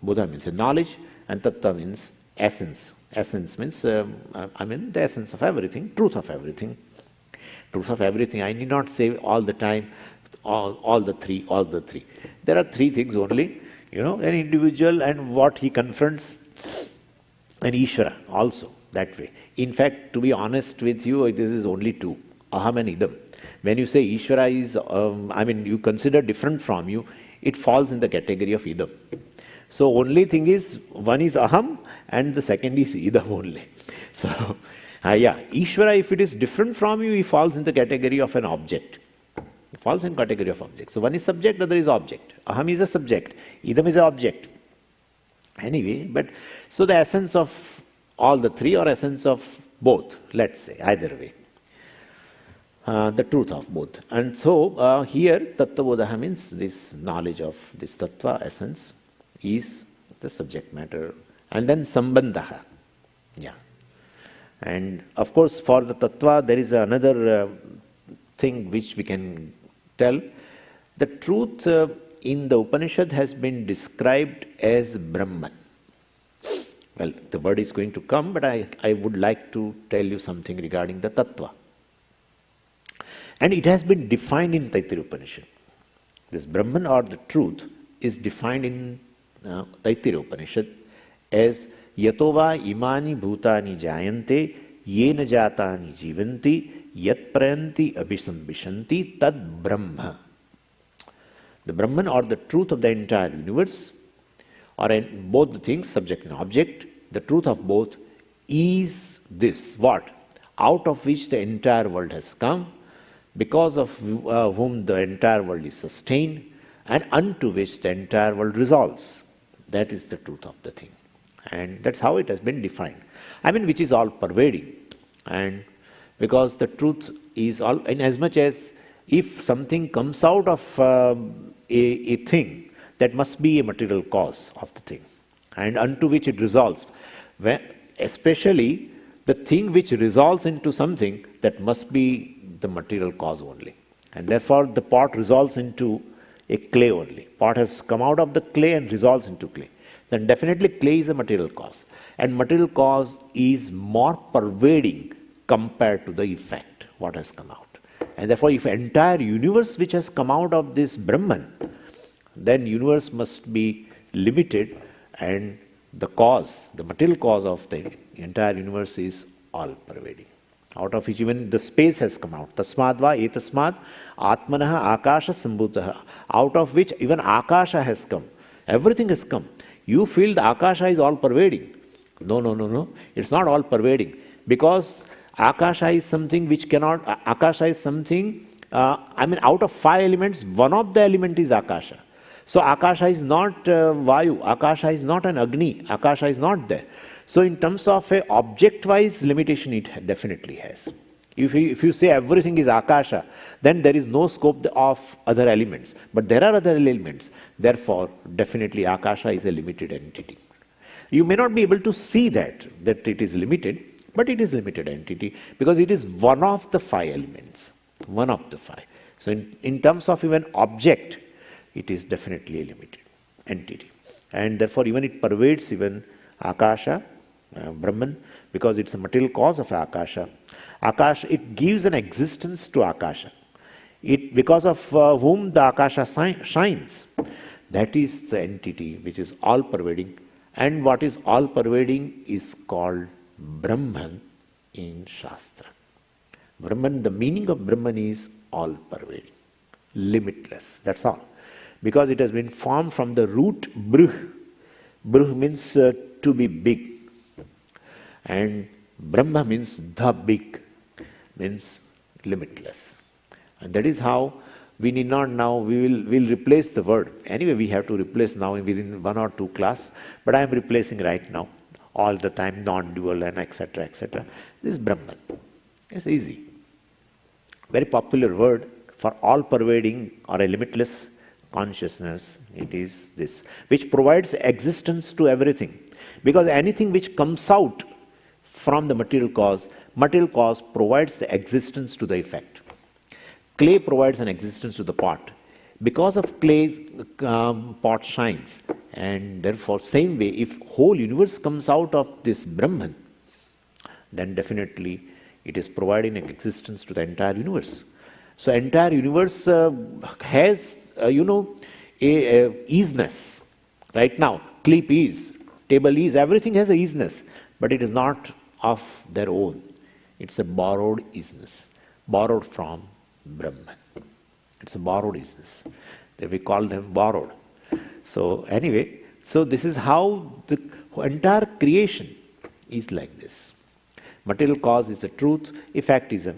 Bodha means a knowledge, and Tattva means essence. Essence means, the essence of everything, truth of everything. Truth of everything, I need not say all the time, all the three. There are three things only, an individual and what he confronts, and Ishvara also, that way. In fact, to be honest with you, this is only two, Aham and Idam. When you say Ishvara is, you consider different from you, it falls in the category of Idam. So only thing is, one is Aham and the second is Idam only. So, Ishvara, if it is different from you, he falls in the category of an object. It falls in category of object. So one is subject, other is object. Aham is a subject, Idam is an object. Anyway, but so the essence of all the three or essence of both, let's say, either way. The truth of both. And so here Tattvabodha means this knowledge of this Tattva essence is the subject matter. And then Sambandha. Yeah. And of course for the Tattva there is another thing which we can tell. The truth in the Upanishad has been described as Brahman. Well, the word is going to come, but I would like to tell you something regarding the Tattva. And it has been defined in Taittiriya Upanishad. This Brahman or the truth is defined in Taittiriya Upanishad as Yatova imani bhutani jayante, yena jatani jivanti, yat prayanti abhisambhishanti tad brahma. The Brahman or the truth of the entire universe, or in both the things, subject and object, the truth of both is this. What? Out of which the entire world has come, because of whom the entire world is sustained, and unto which the entire world resolves. That is the truth of the thing. And that's how it has been defined. I mean, which is all pervading. And because the truth is all, in as much as if something comes out of a thing, that must be a material cause of the thing, and unto which it resolves. Especially the thing which resolves into something, that must be the material cause only. And therefore the pot resolves into a clay only. Pot has come out of the clay and resolves into clay. Then definitely clay is a material cause. And material cause is more pervading compared to the effect, what has come out. And therefore, if entire universe which has come out of this Brahman, then universe must be limited, and the cause, the material cause of the entire universe is all pervading. Out of which even the space has come out. Tasmadva etasmad atmanaha akasha sambhutaha. Out of which even akasha has come. Everything has come. You feel the akasha is all pervading. No. It's not all pervading. Because akasha is something which cannot, akasha is something, out of 5 elements, one of the element is akasha. So akasha is not vayu, akasha is not an agni, akasha is not there. So in terms of a object-wise limitation, it definitely has. If you say everything is akasha, then there is no scope of other elements. But there are other elements. Therefore, definitely akasha is a limited entity. You may not be able to see that it is limited, but it is limited entity because it is one of the 5 elements. One of the 5. So in terms of even object, it is definitely a limited entity. And therefore even it pervades even akasha, Brahman, because it's a material cause of akasha. Akasha, it gives an existence to akasha. Because of whom the akasha shines. That is the entity which is all pervading. And what is all pervading is called Brahman in Shastra. Brahman, the meaning of Brahman is all pervading, limitless, that's all. Because it has been formed from the root bruh. Bruh means to be big. And Brahma means the big, means limitless. And that is how we need not now, we'll replace the word. Anyway, we have to replace now within 1 or 2 class, but I am replacing right now, all the time, non-dual and etc., etc. This is Brahman. It's easy. Very popular word for all-pervading or a limitless consciousness, it is this, which provides existence to everything. Because anything which comes out from the material cause provides the existence to the effect. Clay provides an existence to the pot. Because of clay, pot shines. And therefore, same way, if whole universe comes out of this Brahman, then definitely it is providing an existence to the entire universe. So entire universe has a easiness. Right now, clip is, table is, everything has a easiness, but it is not of their own. It's a borrowed easiness, borrowed from Brahman. It's a borrowed easiness. We call them borrowed. So anyway, so this is how the entire creation is like this. Material cause is the truth, effect is a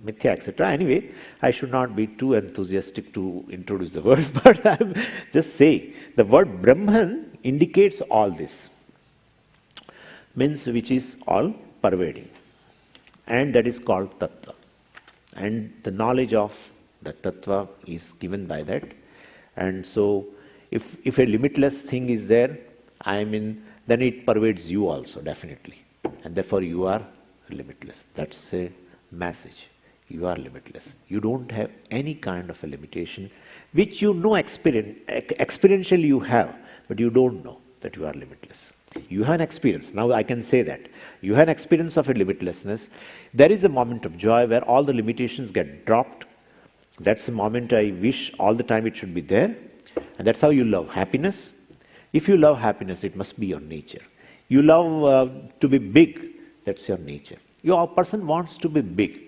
mithya, etc. Anyway, I should not be too enthusiastic to introduce the words, but I'm just saying the word Brahman indicates all this, means which is all pervading, and that is called Tattva. And the knowledge of the Tattva is given by that. And so if a limitless thing is there, then it pervades you also, definitely. And therefore you are limitless. That's a message. You are limitless. You don't have any kind of a limitation, which you know experientially you have, but you don't know that you are limitless. You have an experience. Now I can say that. You have an experience of a limitlessness. There is a moment of joy where all the limitations get dropped. That's a moment I wish all the time it should be there. And that's how you love happiness. If you love happiness, it must be your nature. You love to be big. That's your nature. Your person wants to be big.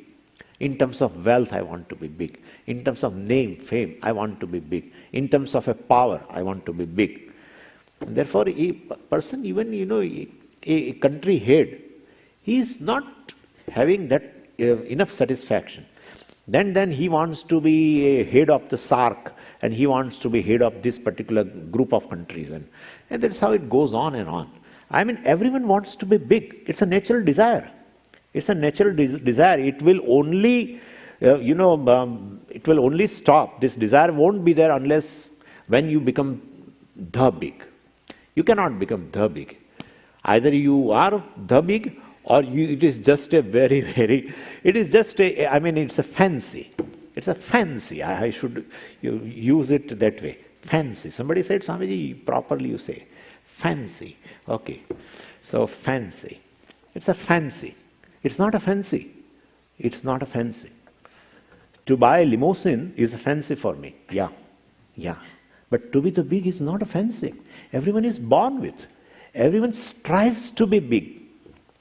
In terms of wealth, I want to be big. In terms of name, fame, I want to be big. In terms of a power, I want to be big. And therefore, a person, even, a country head, he is not having that enough satisfaction. Then he wants to be a head of the SAARC, and he wants to be head of this particular group of countries. And that's how it goes on and on. I mean, everyone wants to be big. It's a natural desire. It's a natural desire. It will only, it will only stop. This desire won't be there unless when you become the big. You cannot become the big. Either you are the big, or it is just a very, it is just it's a fancy. It's a fancy. I should use it that way. Fancy. Somebody said, Swamiji, properly you say. Fancy. Okay. So fancy. It's a fancy. It's not a fancy. It's not a fancy. To buy a limousine is a fancy for me. Yeah. But to be the big is not a fancy. Everyone is born with. Everyone strives to be big.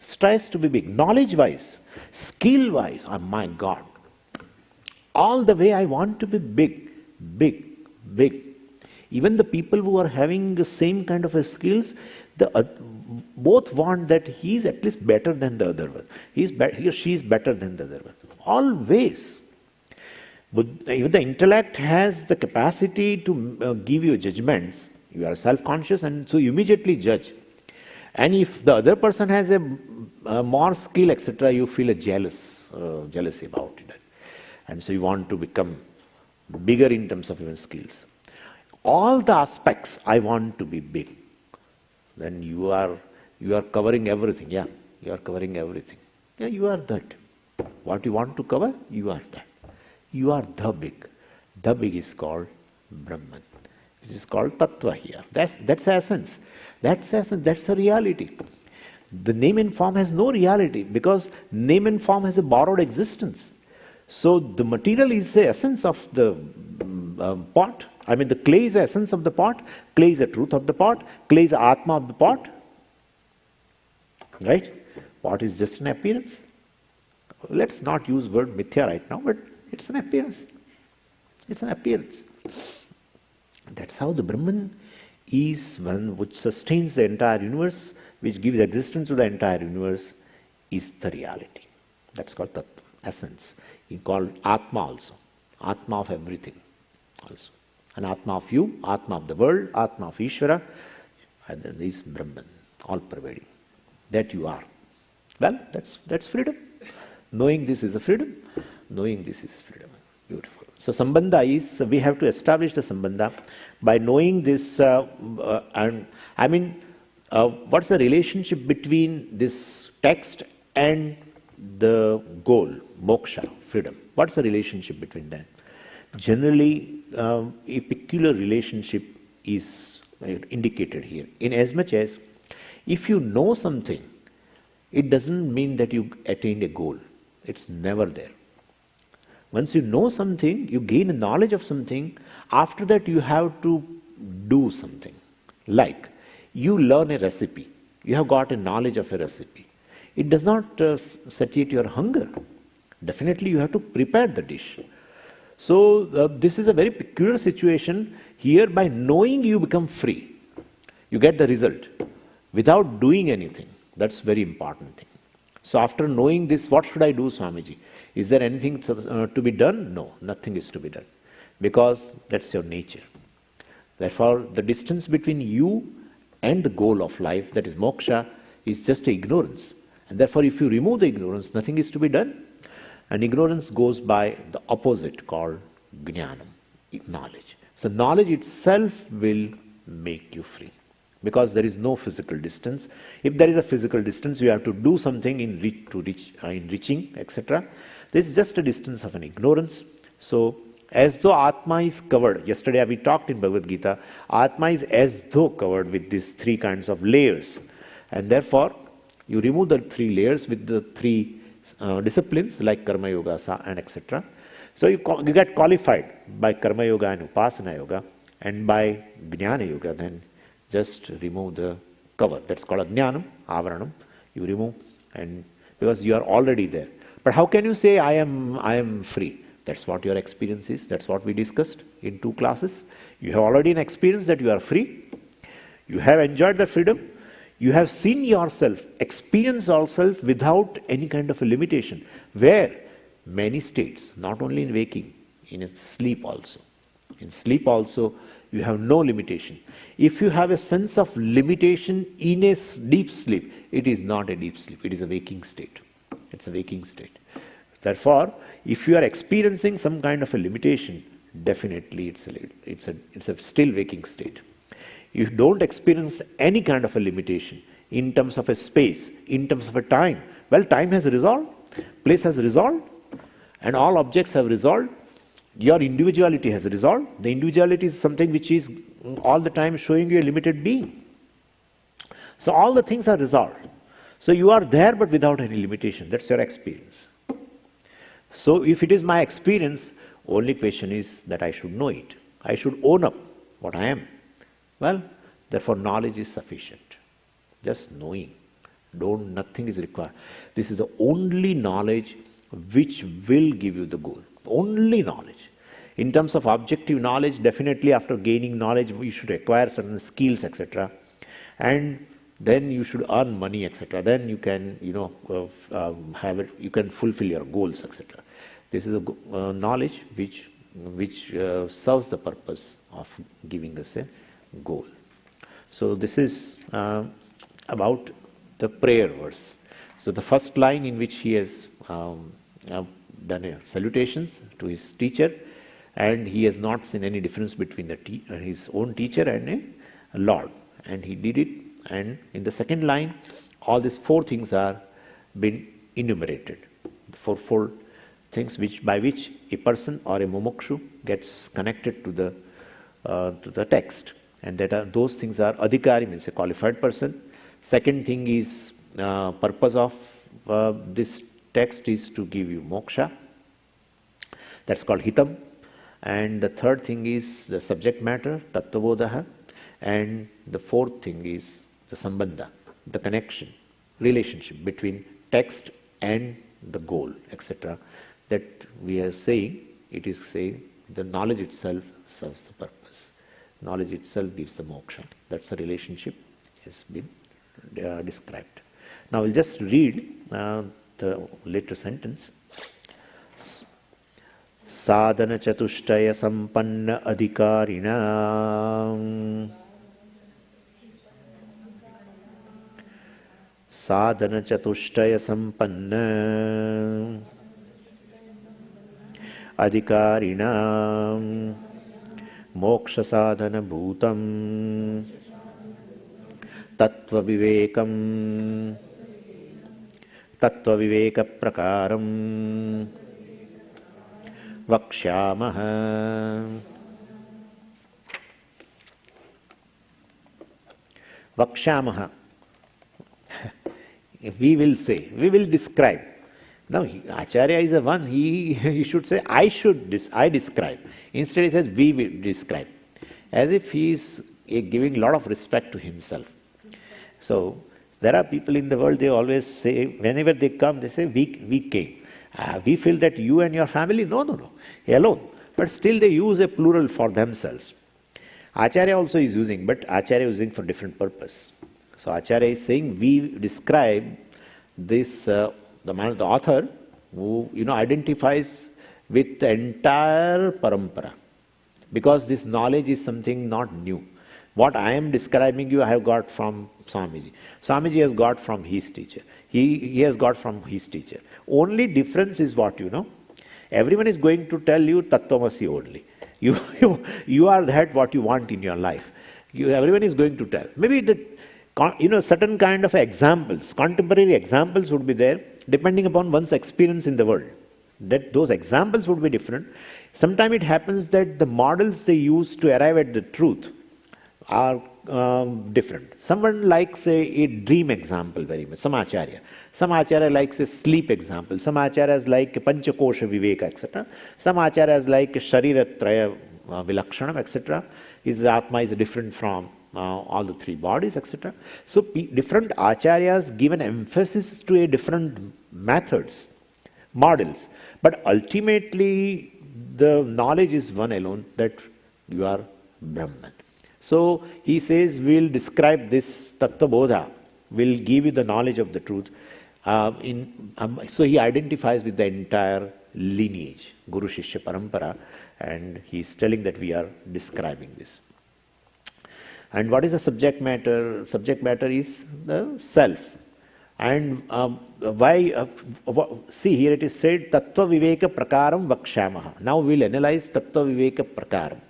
Strives to be big. Knowledge-wise, skill-wise, oh my God. All the way I want to be big. Even the people who are having the same kind of skills, both want that he is at least better than the other one. He or she is better than the other one. Always. But if the intellect has the capacity to give you judgments, you are self-conscious and so you immediately judge. And if the other person has a more skill, etc., you feel a jealousy about it. And so you want to become bigger in terms of even skills. All the aspects, I want to be big. Then you are covering everything. Yeah, you are covering everything. Yeah, you are that. What you want to cover, you are that. You are the big. The big is called Brahman. It is called Tattva here. That's essence. That's essence. That's the reality. The name and form has no reality because name and form has a borrowed existence. So the material is the essence of the pot. The clay is the essence of the pot. Clay is the truth of the pot. Clay is the Atma of the pot. Right? Pot is just an appearance. Let's not use word mithya right now, but it's an appearance. It's an appearance. That's how the Brahman is one which sustains the entire universe, which gives existence to the entire universe, is the reality. That's called Tattva, essence. He called Atma also. Atma of everything also. An Atma of you, Atma of the world, Atma of Ishvara, and then is Brahman, all pervading. That you are. Well, that's freedom. Knowing this is a freedom. Knowing this is freedom. Beautiful. So Sambandha is, we have to establish the Sambandha by knowing this, what's the relationship between this text and the goal, moksha, freedom? What's the relationship between them? Generally, a peculiar relationship is indicated here. In as much as, if you know something, it doesn't mean that you attained a goal. It's never there. Once you know something, you gain a knowledge of something, after that you have to do something. Like, you learn a recipe. You have got a knowledge of a recipe. It does not satiate your hunger. Definitely you have to prepare the dish. So this is a very peculiar situation. Here, by knowing, you become free. You get the result without doing anything. That's very important thing. So after knowing this, what should I do, Swamiji? Is there anything to be done? No, nothing is to be done. Because that's your nature. Therefore, the distance between you and the goal of life, that is moksha, is just ignorance. And therefore, if you remove the ignorance, nothing is to be done. And ignorance goes by the opposite called jnanam, knowledge. So knowledge itself will make you free. Because there is no physical distance. If there is a physical distance, you have to do something in reaching, etc. This is just a distance of an ignorance. So, as though Atma is covered, yesterday we talked in Bhagavad Gita, Atma is as though covered with these three kinds of layers. And therefore, you remove the three layers with the three disciplines like Karma Yoga and etc. So you get qualified by Karma Yoga and Upasana Yoga, and by Jnana Yoga, then just remove the cover. That's called Ajnanam, Avaranam. You remove, and because you are already there. But how can you say I am free? That's what your experience is. That's what we discussed in 2 classes. You have already an experience that you are free. You have enjoyed the freedom. You have seen yourself, experienced yourself without any kind of a limitation. Where many states, not only in waking, in sleep also. In sleep also, you have no limitation. If you have a sense of limitation in a deep sleep, it is not a deep sleep. It is a waking state. It's a waking state. Therefore, if you are experiencing some kind of a limitation, definitely it's a still waking state. If you don't experience any kind of a limitation in terms of a space, in terms of a time, well, time has resolved, place has resolved, and all objects have resolved. Your individuality has resolved. The individuality is something which is all the time showing you a limited being. So all the things are resolved. So you are there but without any limitation. That's your experience. So if it is my experience, only question is that I should know it. I should own up what I am. Well, therefore knowledge is sufficient. Just knowing. Nothing is required. This is the only knowledge which will give you the goal. Only knowledge. In terms of objective knowledge, definitely after gaining knowledge, you should acquire certain skills, etc. And then you should earn money, etc. Then you can, have it. You can fulfill your goals, etc. This is a knowledge which serves the purpose of giving us a goal. So this is about the prayer verse. So the first line in which he has done salutations to his teacher, and he has not seen any difference between his own teacher and a Lord, and he did it. And in the second line, all these 4 things are been enumerated. The four things by which a person or a mumukshu gets connected to the text, and those things are adhikari, means a qualified person. Second thing is purpose of this text is to give you moksha. That's called hitam. And the third thing is the subject matter, tattvavodaha. And the fourth thing is the sambandha, the connection, relationship between text and the goal, etc. That we are saying, it is saying the knowledge itself serves the purpose. Knowledge itself gives the moksha. That's the relationship has been described. Now we'll just read the later sentence. Sadhana chatushtaya sampanna adhikarina sadhana chatushtaya sampanna adhikarina moksha sadhana bhutam tattva viveka prakaram vakshamaha. Vakshamaha. We will say, we will describe. Now, Acharya is the one, he should say, I describe. Instead he says, we will describe. As if he is giving a lot of respect to himself. So, there are people in the world, they always say, whenever they come, they say, we came. We feel that you and your family, no, alone. But still they use a plural for themselves. Acharya also is using, but Acharya is using for different purpose. So Acharya is saying, we describe this, the author who identifies with the entire parampara. Because this knowledge is something not new. What I am describing you, I have got from Swamiji. Swamiji has got from his teacher. He has got from his teacher. Only difference is what everyone is going to tell you Tattvamasi only. You are that what you want in your life. Everyone is going to tell. Maybe certain kind of examples, contemporary examples would be there, depending upon one's experience in the world. That those examples would be different. Sometimes it happens that the models they use to arrive at the truth are different. Someone likes a dream example very much, some Acharya. Some Acharya likes a sleep example. Some Acharyas like Panchakosha Viveka, etc. Some Acharyas like Shariratraya Vilakshanam, etc. His Atma is different from all the 3 bodies, etc. So different Acharyas give an emphasis to a different methods models. But ultimately, the knowledge is one alone, that you are Brahman. So he says, we'll describe this Tattva Bodha, will give you the knowledge of the truth. So he identifies with the entire lineage, Guru Shishya Parampara, and he's telling that we are describing this. And what is the subject matter? Subject matter is the self. And see, here it is said, Tattva Viveka Prakaram Vakshamaha. Now we'll analyze Tattva Viveka Prakaram.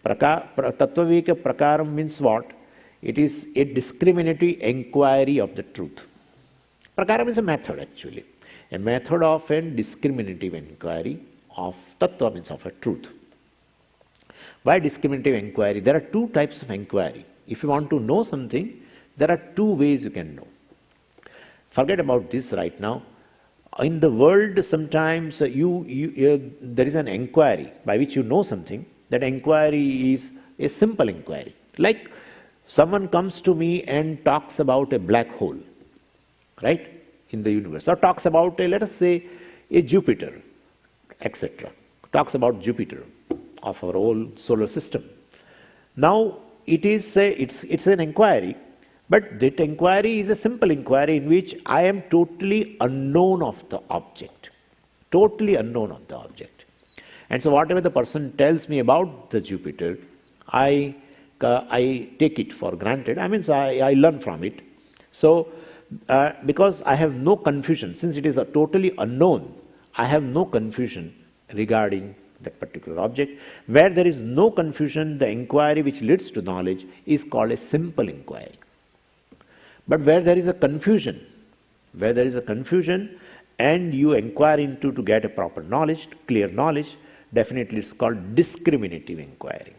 Tattva Viveka Prakaram means what? It is a discriminatory inquiry of the truth. Prakaram is a method, actually. A method of a discriminative inquiry of Tattva, means of a truth. Why discriminative inquiry? There are two types of inquiry. If you want to know something, there are two ways you can know. Forget about this right now. In the world, sometimes there is an inquiry by which you know something. That inquiry is a simple inquiry. Like someone comes to me and talks about a black hole, right, in the universe, or talks about let us say, a Jupiter, etc. Talks about Jupiter of our whole solar system. Now, it's an inquiry, but that inquiry is a simple inquiry in which I am totally unknown of the object. Totally unknown of the object. And so whatever the person tells me about the Jupiter, I take it for granted. I learn from it. So, because I have no confusion, since it is a totally unknown, I have no confusion regarding that particular object. Where there is no confusion, the inquiry which leads to knowledge is called a simple inquiry. But where there is a confusion, and you inquire into to get a proper knowledge, clear knowledge, definitely it's called discriminative inquiry.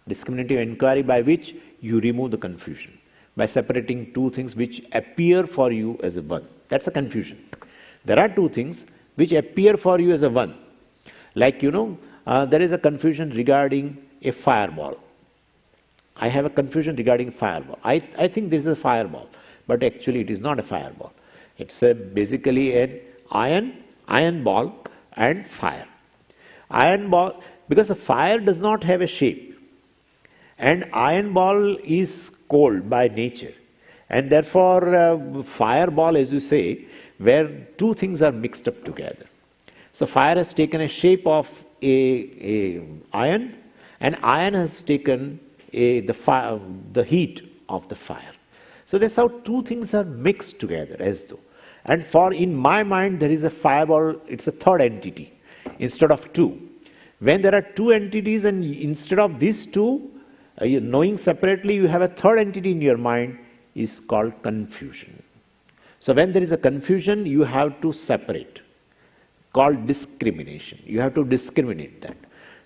Discriminative inquiry by which you remove the confusion, by separating two things which appear for you as a one. That's a confusion. There are two things which appear for you as a one. Like, there is a confusion regarding a fireball. I have a confusion regarding fireball. I think this is a fireball, but actually it is not a fireball. It's basically an iron ball and fire. Iron ball, because a fire does not have a shape, and iron ball is cold by nature, and therefore fireball, as you say, where two things are mixed up together. So fire has taken a shape of a iron, and iron has taken the heat of the fire. So that's how two things are mixed together, as though. And in my mind, there is a fireball, it's a third entity instead of two. When there are two entities, and instead of these two, knowing separately, you have a third entity in your mind, is called confusion. So when there is a confusion, you have to separate, called discrimination. You have to discriminate that.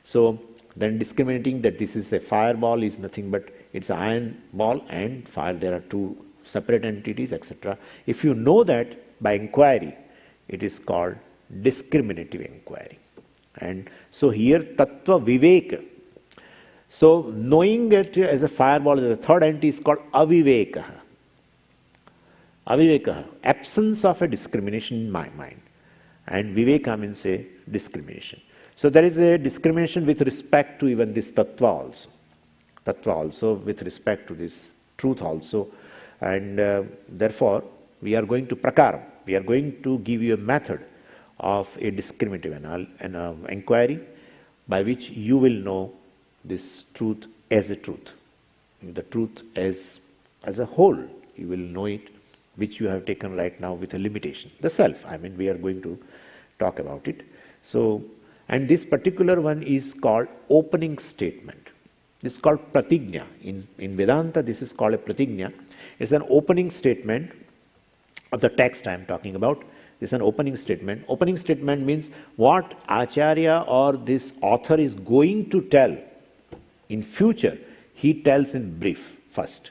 So then discriminating that this is a fireball is nothing but it's an iron ball and fire. There are two separate entities, etc. If you know that by inquiry, it is called discriminative inquiry. And so here Tattva Viveka. So knowing that as a fireball as a third entity is called avivekaha. Avivekaha, absence of a discrimination in my mind. And viveka means a discrimination. So there is a discrimination with respect to even this tattva also. Tattva also with respect to this truth also. And therefore, we are going to prakaram. We are going to give you a method of a discriminative inquiry by which you will know this truth as a truth. The truth as a whole, you will know it, which you have taken right now with a limitation. The self, we are going to talk about it. So, and this particular one is called opening statement. This is called pratigna. In Vedanta, this is called a pratigna. It's an opening statement of the text I am talking about. This is an opening statement. Opening statement means what Acharya or this author is going to tell in future, he tells in brief first.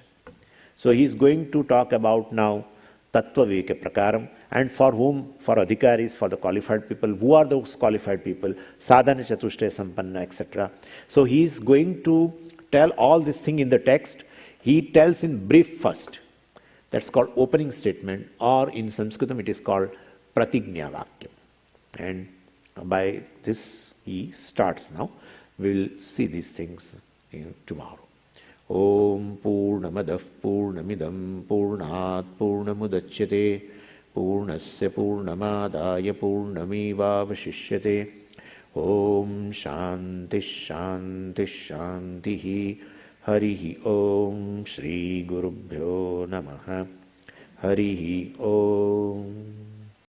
So he is going to talk about now Tattva Viveka Prakaram, and for whom? For adhikaris, for the qualified people. Who are those qualified people? Sadhana Chatushtaya Sampanna, etc. So he is going to tell all this thing in the text. He tells in brief first. That's called opening statement, or in Sanskritam it is called Pratignya Vakyam. And by this he starts now. We will see these things tomorrow. Om Purnamadah Purnamidam Purnat Purnamudachyate Purnasya Purnamadaya Purnamevavashishyate. Om Shanti Shanti Shanti. Harihi Om Shri Gurubhyo Namaha. Harihi Om.